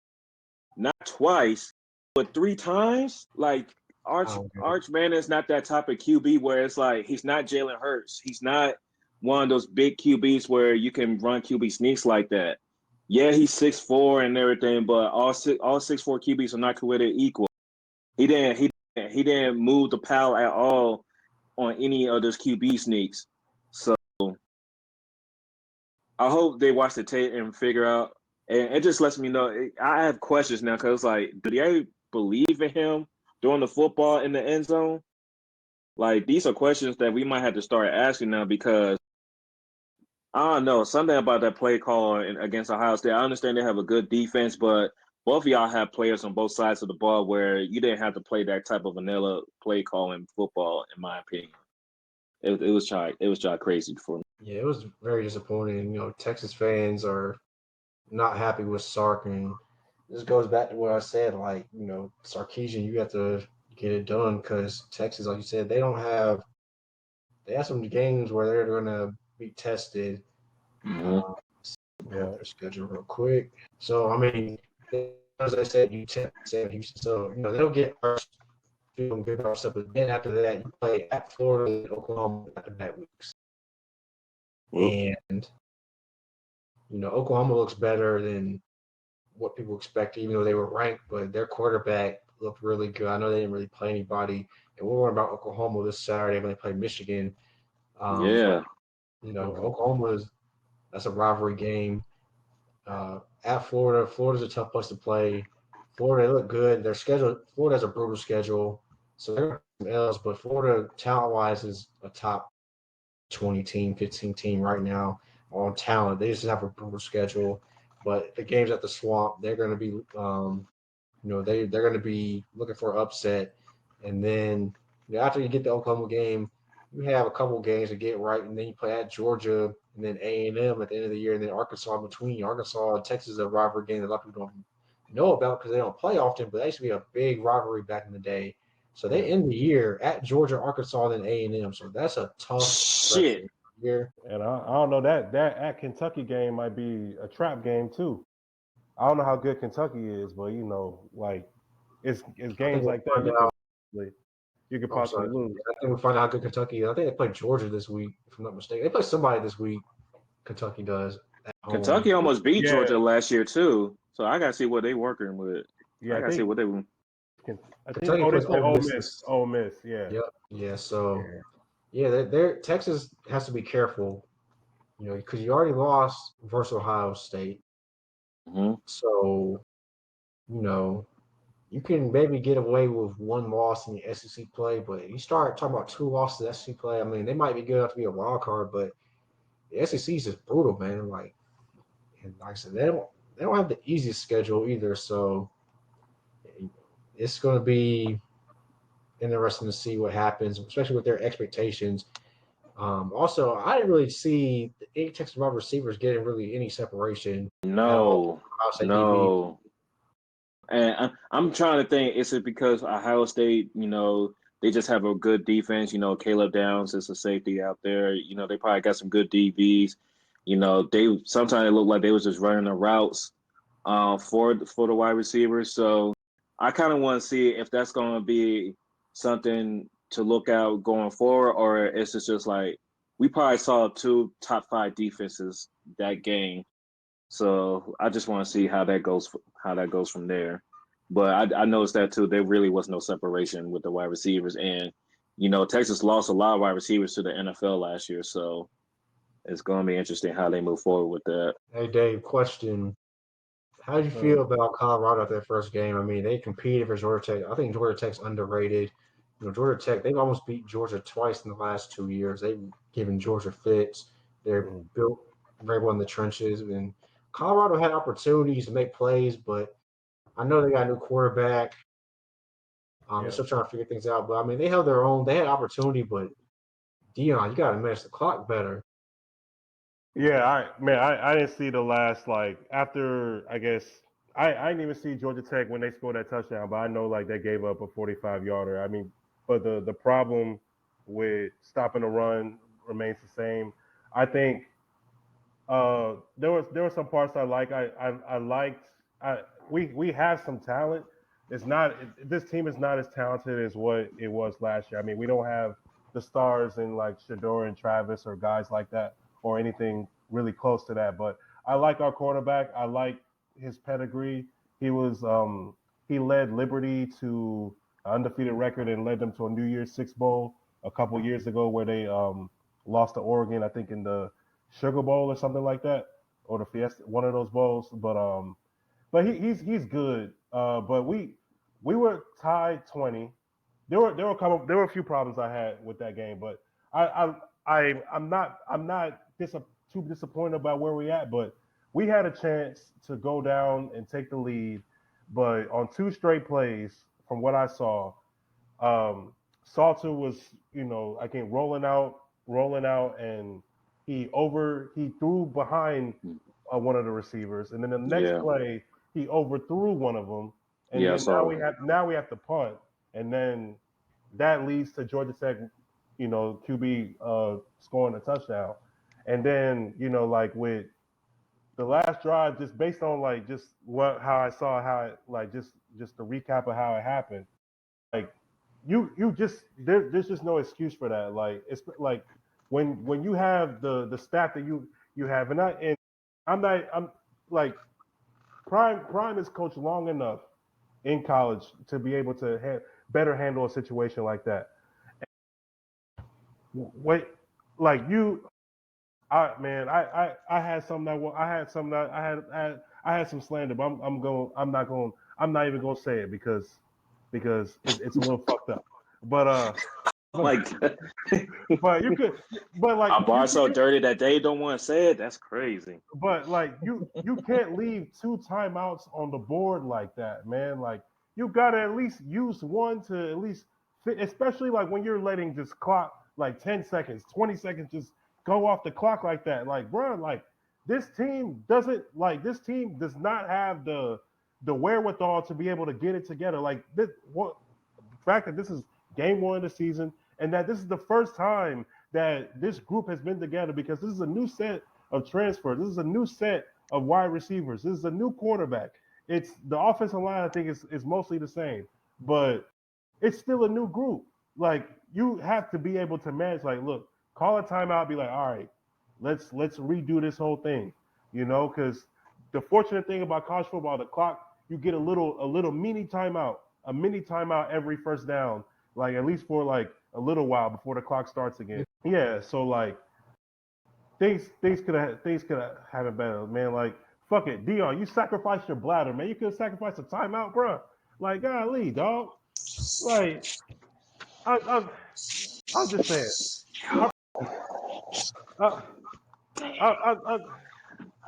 not twice, but 3 times? Like, Arch Manning is not that type of QB where it's like, he's not Jalen Hurts. He's not one of those big QBs where you can run QB sneaks like that. Yeah, he's 6'4" and everything, but all 6'4" QBs are not created equal. He didn't move the pile at all on any of those QB sneaks. So I hope they watch the tape and figure out. And it just lets me know. I have questions now, because like, do they believe in him throwing the football in the end zone? Like, these are questions that we might have to start asking now, because I don't know, something about that play call against Ohio State. I understand they have a good defense, but both of y'all have players on both sides of the ball where you didn't have to play that type of vanilla play call in football, in my opinion. It was crazy for me. Yeah, it was very disappointing. Texas fans are not happy with Sark, and this goes back to what I said. Like, Sarkisian, you have to get it done, because Texas, like you said, they have some games where they're going to be tested. Their schedule real quick. So, I mean, as I said, Houston. So, they'll get first. Good stuff, but then after that, you play at Florida and Oklahoma back-to-back weeks. And, Oklahoma looks better than what people expect, even though they were ranked, but their quarterback looked really good. I know they didn't really play anybody. And we're worried about Oklahoma this Saturday when they play Michigan. Yeah. Oklahoma that's a rivalry game. At Florida's a tough place to play. Florida, they look good. Florida has a brutal schedule. So they're else, but Florida talent-wise is a top 20 team, 15 team right now on talent. They just have a brutal schedule. But the games at the Swamp, they're going to be, they're going to be looking for an upset. And then after you get the Oklahoma game, you have a couple games to get right, and then you play at Georgia, and then A&M at the end of the year, and then Arkansas in between. Arkansas and Texas is a rivalry game that a lot of people don't know about because they don't play often, but that used to be a big rivalry back in the day. So they end the year at Georgia, Arkansas, then A&M. So that's a tough Shit. year. And I don't know that at Kentucky game might be a trap game too. I don't know how good Kentucky is, but like it's games like that you could possibly lose. I think we'll find out how good Kentucky is. I think they play Georgia this week, if I'm not mistaken. They play somebody this week. Kentucky does. Kentucky almost beat Georgia last year too, so I gotta see what they working with. I gotta see what they. Kentucky plays Ole Miss. Yeah. Yep. Yeah. So they're Texas has to be careful, because you already lost versus Ohio State. Mm-hmm. So, you can maybe get away with one loss in the SEC play, but you start talking about 2 losses in SEC play. I mean, they might be good enough to be a wild card, but the SEC is just brutal, man. And like I said, they don't have the easiest schedule either. So it's going to be interesting to see what happens, especially with their expectations. Also, I didn't really see the Texas wide receivers getting really any separation. No. And I'm trying to think, is it because Ohio State, they just have a good defense? Caleb Downs is a safety out there. They probably got some good DBs. They sometimes it looked like they was just running the routes for the wide receivers. So I kind of want to see if that's going to be something to look out going forward, or is it just like we probably saw 2 top 5 defenses that game. So I just want to see how that goes from there. But I noticed that too. There really was no separation with the wide receivers, and Texas lost a lot of wide receivers to the NFL last year. So it's going to be interesting how they move forward with that. Hey Dave, question: how did you feel about Colorado at their first game? I mean, they competed for Georgia Tech. I think Georgia Tech's underrated. Georgia Tech, they've almost beat Georgia twice in the last 2 years. They've given Georgia fits. They're built very well in the trenches, and Colorado had opportunities to make plays, but I know they got a new quarterback. They're still trying to figure things out. But, I mean, they held their own. They had opportunity, but, Dion, you got to manage the clock better. Yeah, I didn't see the last, after, I guess, I didn't even see Georgia Tech when they scored that touchdown, but I know, they gave up a 45-yarder. I mean, but the problem with stopping the run remains the same. I think there were some parts I like. I liked we have some talent. This team is not as talented as what it was last year. I mean, we don't have the stars in Shador and Travis or guys like that or anything really close to that. But I like our quarterback. I like his pedigree. He led Liberty to an undefeated record and led them to a New Year's Six Bowl a couple years ago where they lost to Oregon, I think in the Sugar Bowl or something like that, or the Fiesta, one of those bowls. But he's good. But we were tied 20. There were a few problems I had with that game, but I'm not too disappointed about where we're at. But we had a chance to go down and take the lead, but on 2 straight plays, from what I saw, Salter was I think rolling out, and he threw behind one of the receivers, and then the next play he overthrew one of them, and then now we have to punt, and then that leads to Georgia Tech, QB scoring a touchdown, and then with the last drive, just based on how I saw just the recap of how it happened, there's just no excuse for that. It's when you have the staff that you have, I'm Prime is coached long enough in college to be able to better handle a situation like that. I had some slander, but I'm not even gonna say it because it's a little fucked up. But but you could, a bar so dirty that they don't want to say it. That's crazy. But you can't leave 2 timeouts on the board like that, man. You gotta at least use one to at least fit, especially when you're letting this clock 10 seconds, 20 seconds just go off the clock like that. Bro, this team does not have the wherewithal to be able to get it together. fact that this is game 1 of the season and that this is the first time that this group has been together, because this is a new set of transfers. This is a new set of wide receivers. This is a new quarterback. It's the offensive line, I think, is mostly the same, but it's still a new group. Like, you have to be able to manage, like, look, call a timeout, be like, all right, let's redo this whole thing, because the fortunate thing about college football, the clock, you get a little mini timeout, every first down, like at least for like a little while before the clock starts again. Yeah, so like things could have happened better, man. Like, fuck it, Dion, you sacrificed your bladder, man. You could have sacrificed a timeout, bro. Like, golly, dog. Like, I'm just saying.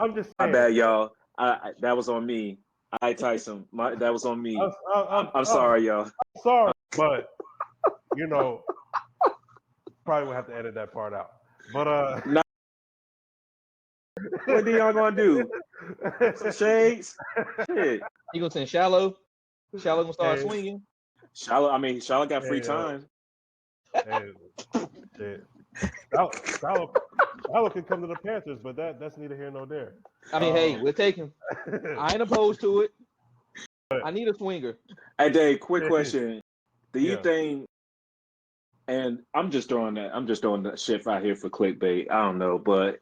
I'm just saying. My bad, y'all. That was on me. Tyson. That was on me. I'm sorry, y'all. I'm sorry, but probably will have to edit that part out. But what Dion gonna do? Some shades? Shit. He gonna send Shallow. Shallow gonna start swinging. Shallow got free time. Shit. Shallow can come to the Panthers, but that's neither here nor there. I mean, hey, we'll take him. I ain't opposed to it. I need a swinger. Hey, Dave, quick question. Do you think, and I'm just throwing that shit out here for clickbait, I don't know, but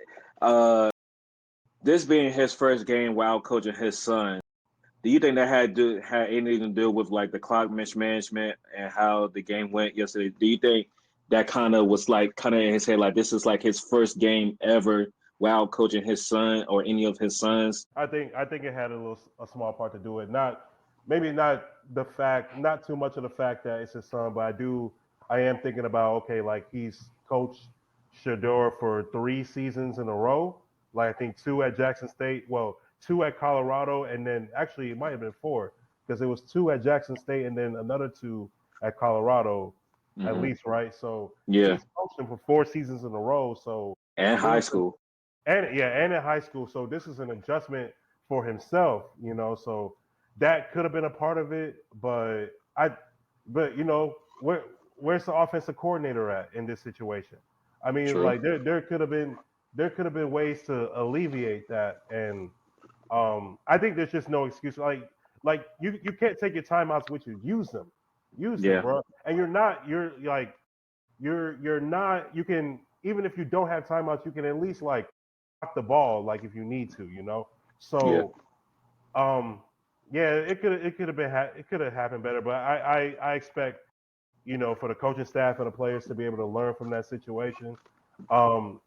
this being his first game while coaching his son, do you think that had anything to do with like the clock mismanagement and how the game went yesterday? Do you think that kind of was like in his head, like this is like his first game ever while coaching his son or any of his sons? I think it had a small part to do with not too much of the fact that it's his son, but I am thinking about, okay, like he's coached Shador for 3 seasons in a row. Like, I think 2 at Jackson State, 2 at Colorado, and then actually it might have been 4 because it was 2 at Jackson State and then another 2 at Colorado. Mm-hmm. At least, right? So he's coached him for 4 seasons in a row. So and high school, and in high school. So this is an adjustment for himself, So that could have been a part of it, but where's the offensive coordinator at in this situation? I mean, true. Like there could have been ways to alleviate that, and I think there's just no excuse. Like you can't take your timeouts with you. Use them, bro. And you can, even if you don't have timeouts, you can at least like block the ball, like if you need to, So, it could have happened better, but I expect, for the coaching staff and the players to be able to learn from that situation. To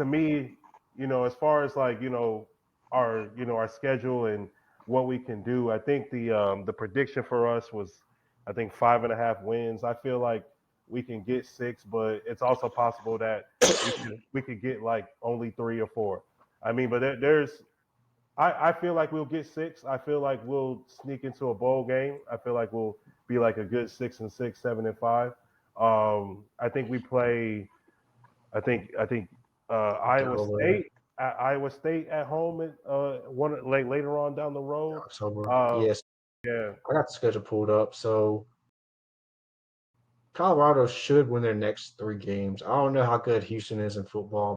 me, as far as like, our schedule and what we can do, I think the prediction for us was, I think 5.5 wins. I feel like we can get 6, but it's also possible that we could get like only 3 or 4. I mean, but I feel like we'll get 6. I feel like we'll sneak into a bowl game. I feel like we'll be like a good 6-6, 7-5. I think we play. I think Iowa State at home at later on down the road. October. Yes. Yeah. I got the schedule pulled up. So Colorado should win their next 3 games. I don't know how good Houston is in football.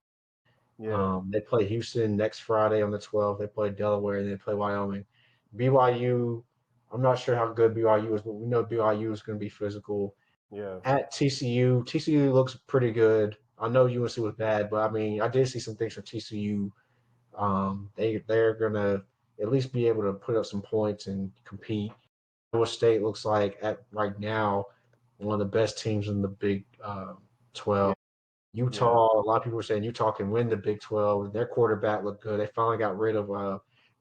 Yeah. They play Houston next Friday on the 12th. They play Delaware and they play Wyoming. BYU, I'm not sure how good BYU is, but we know BYU is going to be physical. Yeah. At TCU looks pretty good. I know UNC was bad, but I mean, I did see some things from TCU. They're going to at least be able to put up some points and compete. Iowa State looks like right now one of the best teams in the Big 12. Yeah. Utah, a lot of people are saying Utah can win the Big 12. Their quarterback looked good. They finally got rid of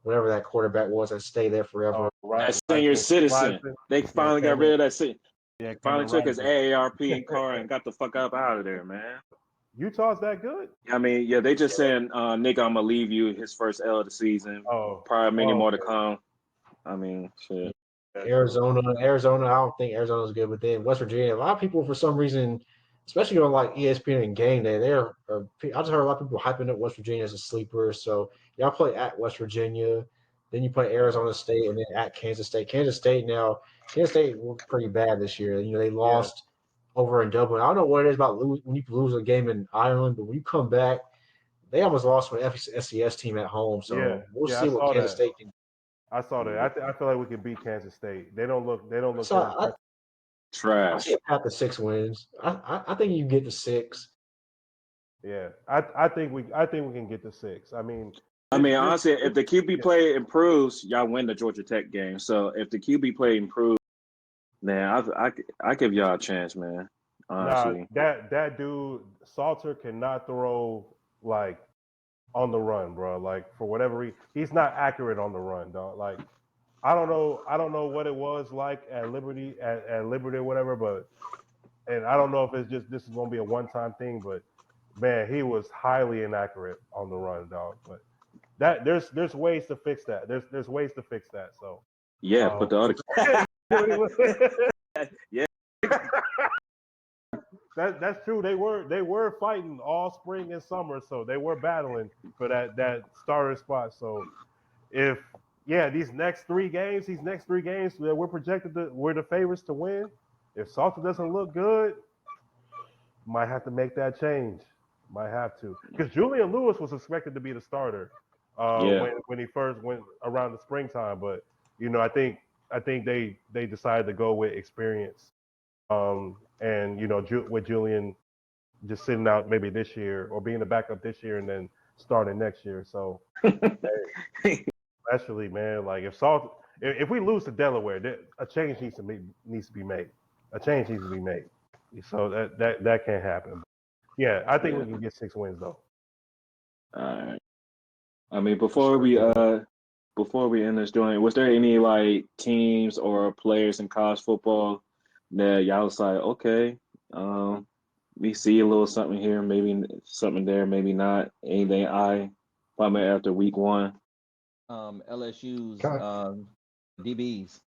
whatever that quarterback was that stayed there forever. That senior citizen. They finally got rid of that city. Yeah, finally took his AARP car and got the fuck up out of there, man. Utah's that good? I mean, they just saying, Nick, I'm going to leave you his first L of the season. Probably many more to come. I mean, shit. Arizona, I don't think Arizona's good, but then West Virginia, a lot of people for some reason, especially on like ESPN and Game Day, I just heard a lot of people hyping up West Virginia as a sleeper. So y'all play at West Virginia. Then you play Arizona State, and then at Kansas State. Kansas State looked pretty bad this year. They lost over in Dublin. I don't know what it is about when you lose a game in Ireland, but when you come back, they almost lost to an FCS team at home. So we'll see what Kansas State can do. I saw that. I feel like we can beat Kansas State. They don't look So Trash. I see a path to 6 wins. I think you can get to 6. Yeah, I think we can get to 6. I mean, honestly, if the QB play improves, y'all win the Georgia Tech game. So if the QB play improves, then I give y'all a chance, man. Honestly, that dude Salter cannot throw like on the run, bro. Like for whatever reason, he's not accurate on the run, dog. Like I don't know what it was like at Liberty or whatever, but and I don't know if it's just this is gonna be a one-time thing, but man, he was highly inaccurate on the run, dog. But that there's ways to fix that. There's ways to fix that. So yeah, put the other. Yeah, that's true. They were fighting all spring and summer, so they were battling for that starter spot. So if these next three games that we're projected we're the favorites to win. If Salter doesn't look good, might have to make that change. Might have to, because Julian Lewis was expected to be the starter when he first went around the springtime, but I think they decided to go with experience, and with Julian just sitting out maybe this year or being the backup this year and then starting next year. So especially, man, like if we lose to Delaware, a change needs to be made. A change needs to be made. So that can't happen. Yeah, I think we can get 6 wins though. All right. I mean, before we end this joint, was there any like teams or players in college football that y'all was like, okay, we see a little something here, maybe something there, maybe not. Anything probably after week 1. LSU's DBs.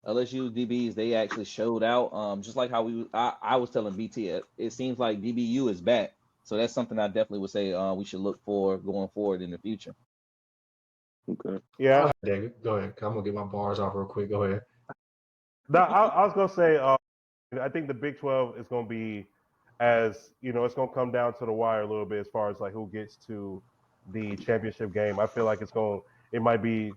LSU's DBs, they actually showed out. Just like how I was telling BT, it seems like DBU is back. So that's something I definitely would say we should look for going forward in the future. Okay. Yeah. David, go ahead. I'm gonna get my bars off real quick. Go ahead. No, I was gonna say, I think the Big 12 is gonna be, as it's gonna come down to the wire a little bit as far as like who gets to the championship game. I feel like it might be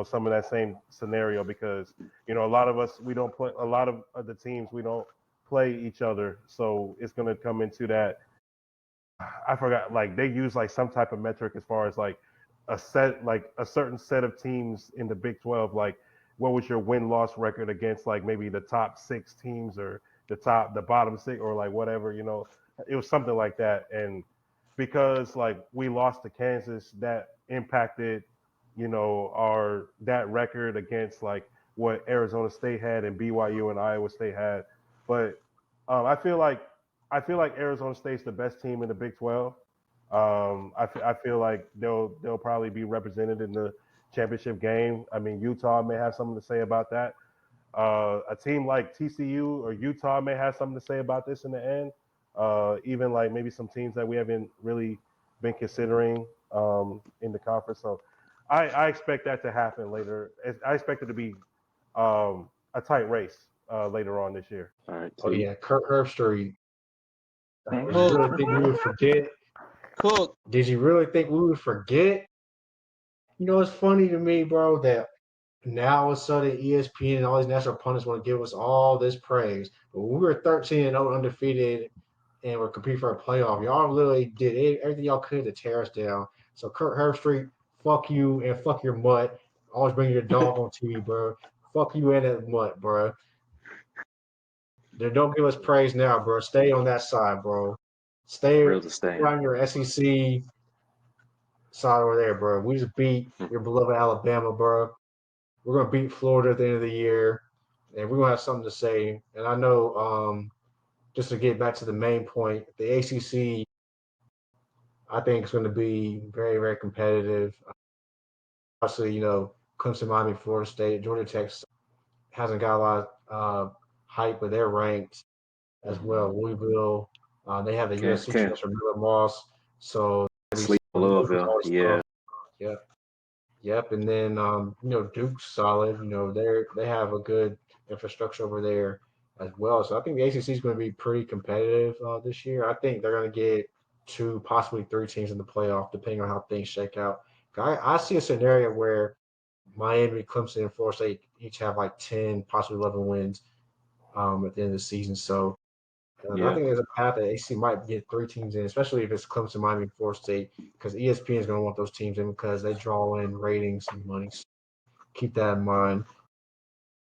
some of that same scenario because a lot of us we don't play, a lot of the teams we don't play each other, so it's gonna come into that. I forgot, like they use like some type of metric as far as like a certain set of teams in the Big 12, like what was your win-loss record against like maybe the top 6 teams or the bottom 6 or like whatever, it was something like that. And because like we lost to Kansas, that impacted that record against like what Arizona State had and BYU and Iowa State had. But I feel like Arizona State's the best team in the Big 12. I feel like they'll probably be represented in the championship game. I mean, Utah may have something to say about that. A team like TCU or Utah may have something to say about this in the end. Even like maybe some teams that we haven't really been considering in the conference. So I expect that to happen later. I expect it to be a tight race later on this year. All right. Oh yeah, Kirk Herbstreit. Did you Cook. really think we would forget? Cook. Did you really think we would forget? It's funny to me, bro, that now all of a sudden ESPN and all these national pundits want to give us all this praise. But when we were 13-0 undefeated and we're competing for a playoff, y'all literally did everything y'all could to tear us down. So Kirk Herbstreit, fuck you and fuck your mutt. Always bring your dog on TV, bro. Fuck you and that mutt, bro. Don't give us praise now, bro. Stay on that side, bro. Stay on your SEC side over there, bro. We just beat your beloved Alabama, bro. We're gonna beat Florida at the end of the year, and we're gonna have something to say. And I know, just to get back to the main point, the ACC, I think it's going to be very, very competitive. Obviously, Clemson, Miami, Florida State, Georgia Tech hasn't got a lot of hype, but they're ranked as well. Louisville, they have the USC transfer, Miller Moss. So Louisville, yeah. Yep, and then Duke's solid. They have a good infrastructure over there as well. So I think the ACC is going to be pretty competitive this year. I think they're going to get 2, possibly 3 teams in the playoff, depending on how things shake out. I see a scenario where Miami, Clemson, and Florida State each have like 10, possibly 11 wins at the end of the season. So I think there's a path that AC might get 3 teams in, especially if it's Clemson, Miami, and Florida State, because ESPN is going to want those teams in because they draw in ratings and money. So keep that in mind.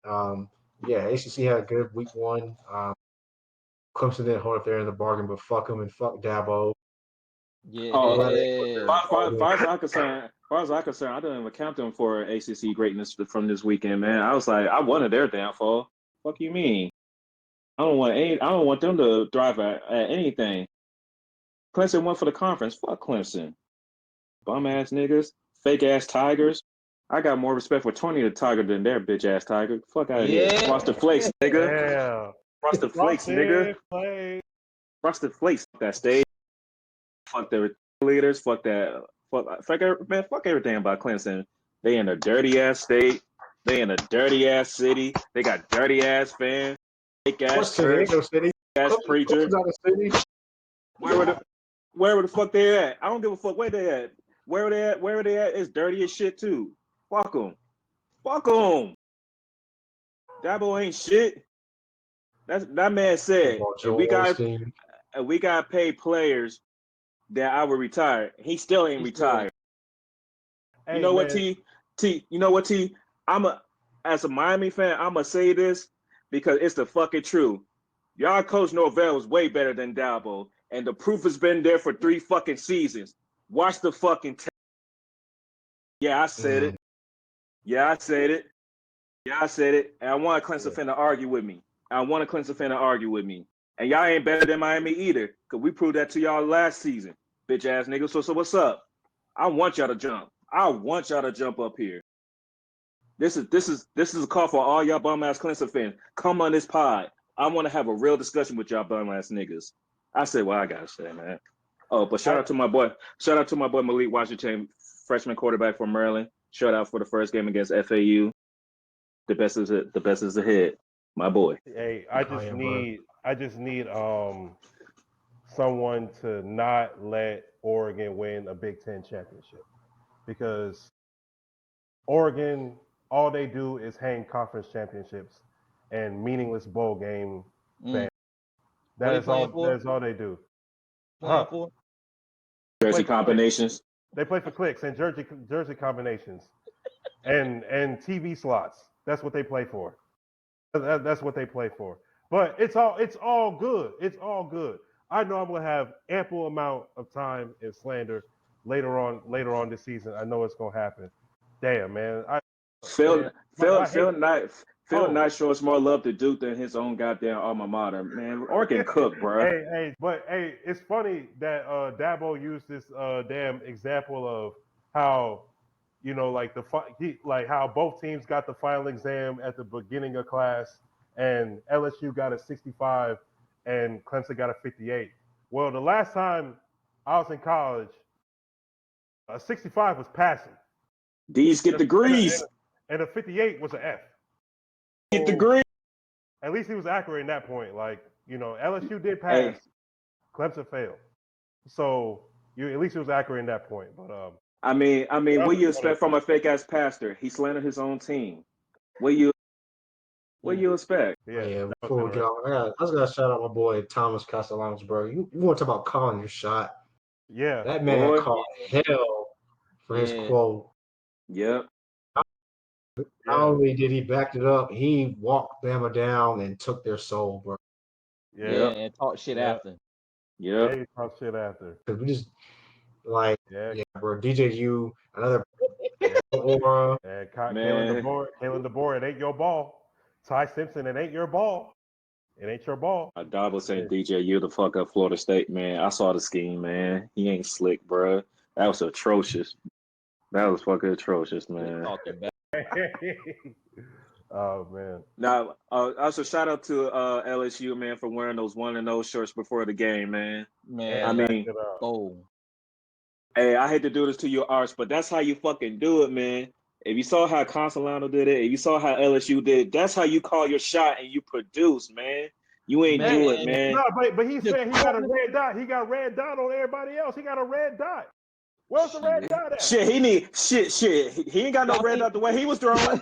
ACC had a good week 1. Clemson didn't hold up there in the bargain, but fuck them and fuck Dabo. Yeah. Far as I'm concerned, I didn't even count them for ACC greatness from this weekend, man. I was like, I wanted their downfall. Fuck you mean? I don't want them to thrive at anything. Clemson won for the conference. Fuck Clemson. Bum ass niggas, fake ass Tigers. I got more respect for Tony the Tiger than their bitch ass Tiger. Fuck out of here. Frosted Flakes, nigga. Yeah. Frosted Flakes, nigga. Frosted Flakes. That stage. Fuck their leaders. Fuck that. Fuck everything about Clemson. They in a dirty ass state. They in a dirty ass city. They got dirty ass fans. Fake ass church. Ass preacher. Where the fuck they at? I don't give a fuck where they at. Where they at is dirty as shit too. Fuck them. Fuck them. Dabo ain't shit. That man said if we got paid players that I would retire. He still ain't retired. Hey, you know what, T? You know what, T? As a Miami fan, I'ma say this because it's the fucking truth. Y'all coach Norvell was way better than Dabo, and the proof has been there for 3 fucking seasons. Watch the fucking tape. Yeah, I said it. Yeah, I said it. And I want a Clemson fan to argue with me. And y'all ain't better than Miami either, because we proved that to y'all last season, bitch ass niggas. So what's up? I want y'all to jump. I want y'all to jump up here. This is a call for all y'all bum ass Clemson fans. Come on this pod. I want to have a real discussion with y'all bum ass niggas. I say what I gotta say, man. Oh, but shout out to my boy Malik Washington, freshman quarterback from Maryland. Shout out for the first game against FAU. The best is ahead, my boy. Hey, I just need someone to not let Oregon win a Big Ten championship, because Oregon, all they do is hang conference championships and meaningless bowl game fans. That's all they do. For? Jersey combinations. They play for clicks and jersey combinations and TV slots. That's what they play for. That's what they play for. But it's all good. It's all good. I know I'm gonna have ample amount of time and slander later on this season. I know it's gonna happen. Damn, man. Phil Knight shows more love to Duke than his own goddamn alma mater. Man, Oregon cook, bro. Hey, it's funny that Dabo used this damn example of how, like how both teams got the final exam at the beginning of class, and LSU got a 65 and Clemson got a 58. Well, the last time I was in college, a 65 was passing. D's get degrees. And a 58 was an F. Get degrees. At least he was accurate in that point. Like, LSU did pass. Hey. Clemson failed. So at least he was accurate in that point. But I mean, what do you expect from a fake ass pastor? He slandered his own team. What do you expect? Yeah. Before we get on, I was gonna shout out my boy Thomas Castellanos, bro. You want to talk about calling your shot? Yeah. That man called hell for his quote. Yep. Not only did he back it up, he walked Bama down and took their soul, bro. Yeah, and talk shit after. Yeah, he talk shit after. Because we just bro. DJU, another aura. And Kaitlin Dbor, it ain't your ball. Ty Simpson, it ain't your ball. It ain't your ball. Dabo saying DJU the fuck up Florida State, man. I saw the scheme, man. He ain't slick, bro. That was atrocious. That was fucking atrocious, man. Oh man. Now, also shout out to LSU, man, for wearing those 1-0 shirts before the game, man. Man, I mean, Hey, I hate to do this to you, Arch, but that's how you fucking do it, man. If you saw how Consolano did it, if you saw how LSU did, that's how you call your shot and you produce, man. You ain't do it, man. No, but he's saying he got a red dot. He got red dot on everybody else. He got a red dot. Where's the red dot at? Shit, He ain't got no red dot the way he was throwing.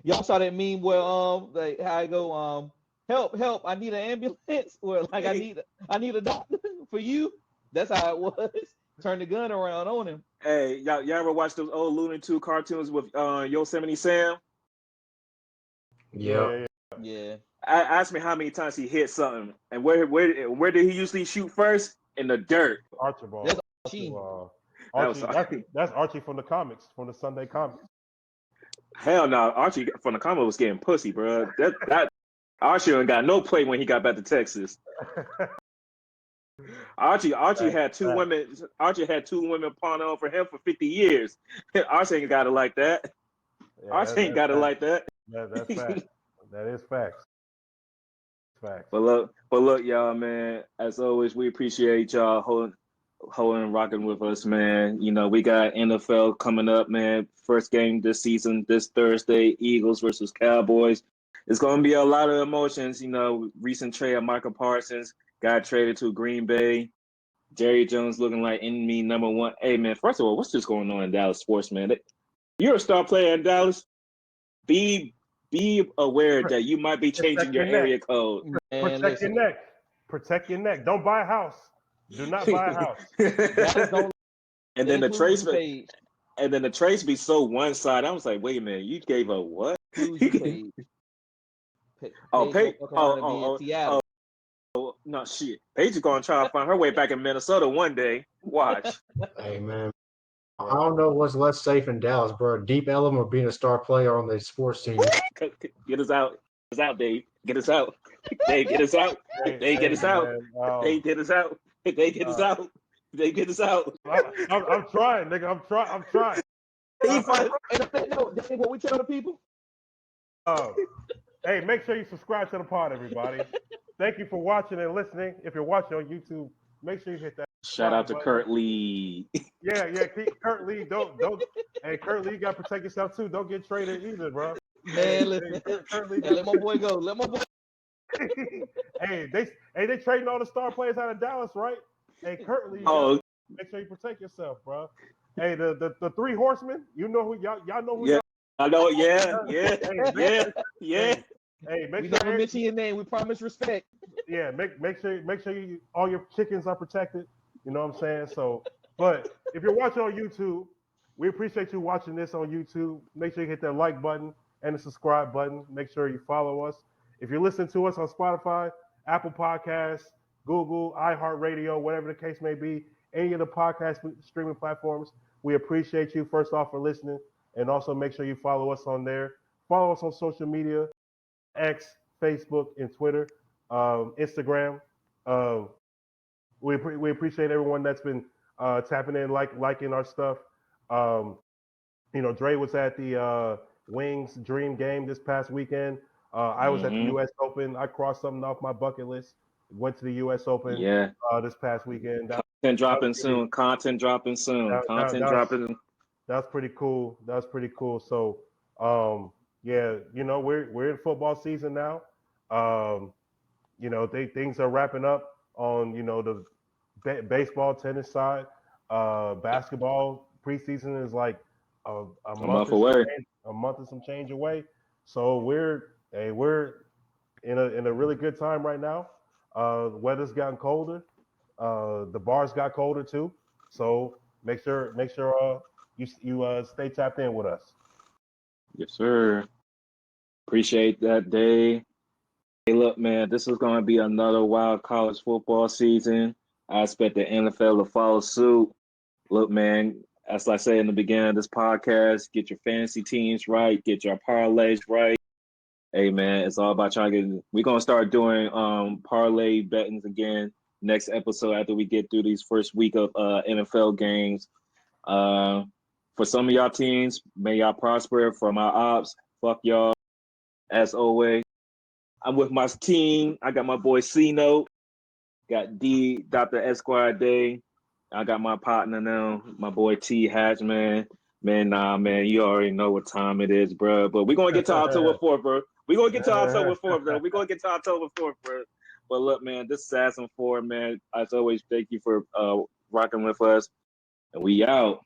Y'all saw that meme where like how I go help, I need an ambulance, or like I need a doctor for you. That's how it was. Turn the gun around on him. Hey, y'all ever watch those old Looney Tunes cartoons with Yosemite Sam? Yeah. Ask me how many times he hit something, and where did he usually shoot first? In the dirt. Archibald. That's Archie. That's Archie from the comics, from the Sunday comics. Hell no, Archie from the comic was getting pussy, bro. That Archie ain't got no play when he got back to Texas. Archie had two women. Archie had two women pawn on for him for 50 years. Archie ain't got it like that. Yeah, Archie ain't got it like that. That's facts. That is facts. Facts. But look, y'all, man. As always, we appreciate y'all holding and rocking with us, man. You know, we got NFL coming up, man. First game this season, this Thursday, Eagles versus Cowboys. It's going to be a lot of emotions. You know, recent trade of Michael Parsons got traded to Green Bay. Jerry Jones looking like enemy number one. Hey, man, first of all, what's just going on in Dallas sports, man? You're a star player in Dallas. Be aware that you might be changing your area code. Protect your neck. Protect your neck. Don't buy a house. Do not buy a house. And then the trades be so one side. I was like, wait a minute, you gave a what? Paige. No shit. Paige is gonna try to find her way back in Minnesota one day. Watch. Hey man, I don't know what's less safe in Dallas, bro. Deep Ellum or being a star player on the sports team. Get us out. Get us out, Dave. Get us out. Dave, get us out. Dave, get us out. Dave, get us out. They get us out. They get us out. I'm trying, nigga. I'm trying. What we tell the people? Hey, make sure you subscribe to the pod, everybody. Thank you for watching and listening. If you're watching on YouTube, make sure you hit that. Shout out to Kurt Lee. Yeah. Kurt Lee, don't. Hey, Kurt Lee, you gotta protect yourself too. Don't get traded either, bro. Man, listen. Kurt Lee, let my boy go. Let my boy. Hey, they trading all the star players out of Dallas, right? Hey, Kurt Lee, make sure you protect yourself, bro. Hey, the three horsemen, you know who y'all know who. Yeah, I know. Yeah. Hey, make we sure never mention your name. We promise respect. Yeah, make sure all your chickens are protected. You know what I'm saying? So, but if you're watching on YouTube, we appreciate you watching this on YouTube. Make sure you hit that like button and the subscribe button. Make sure you follow us. If you're listening to us on Spotify, Apple Podcasts, Google, iHeartRadio, whatever the case may be, any of the podcast streaming platforms, we appreciate you first off for listening, and also make sure you follow us on there. Follow us on social media, X, Facebook, and Twitter, Instagram. We appreciate everyone that's been tapping in, liking our stuff. Dre was at the Wings Dream game this past weekend. I was at the U.S. Open. I crossed something off my bucket list. Went to the U.S. Open this past weekend. Content dropping soon. That's pretty cool. So, we're in football season now. Things are wrapping up on, the baseball, tennis side. Basketball preseason is like a month away. A month and some change away. So we're in a really good time right now. The weather's gotten colder. The bars got colder too. So make sure you stay tapped in with us. Yes, sir. Appreciate that, Dave. Hey, look, man, this is going to be another wild college football season. I expect the NFL to follow suit. Look, man, as I said in the beginning of this podcast, get your fantasy teams right, get your parlays right. Hey, man, it's all about trying to get. We're going to start doing parlay bettings again next episode after we get through these first week of NFL games. For some of y'all teams, may y'all prosper. For my ops, fuck y'all. As always, I'm with my team. I got my boy C-Note, got D, Dr. Esquire Day, I got my partner now, my boy T Hatch, man. Man, nah, man, you already know what time it is, bro. But we're gonna get to October 4th, bro. We're gonna get to October 4th, bro. We're gonna get to October 4th, bro. But look, man, this Assassin 4, man, as always, thank you for rocking with us. And we out.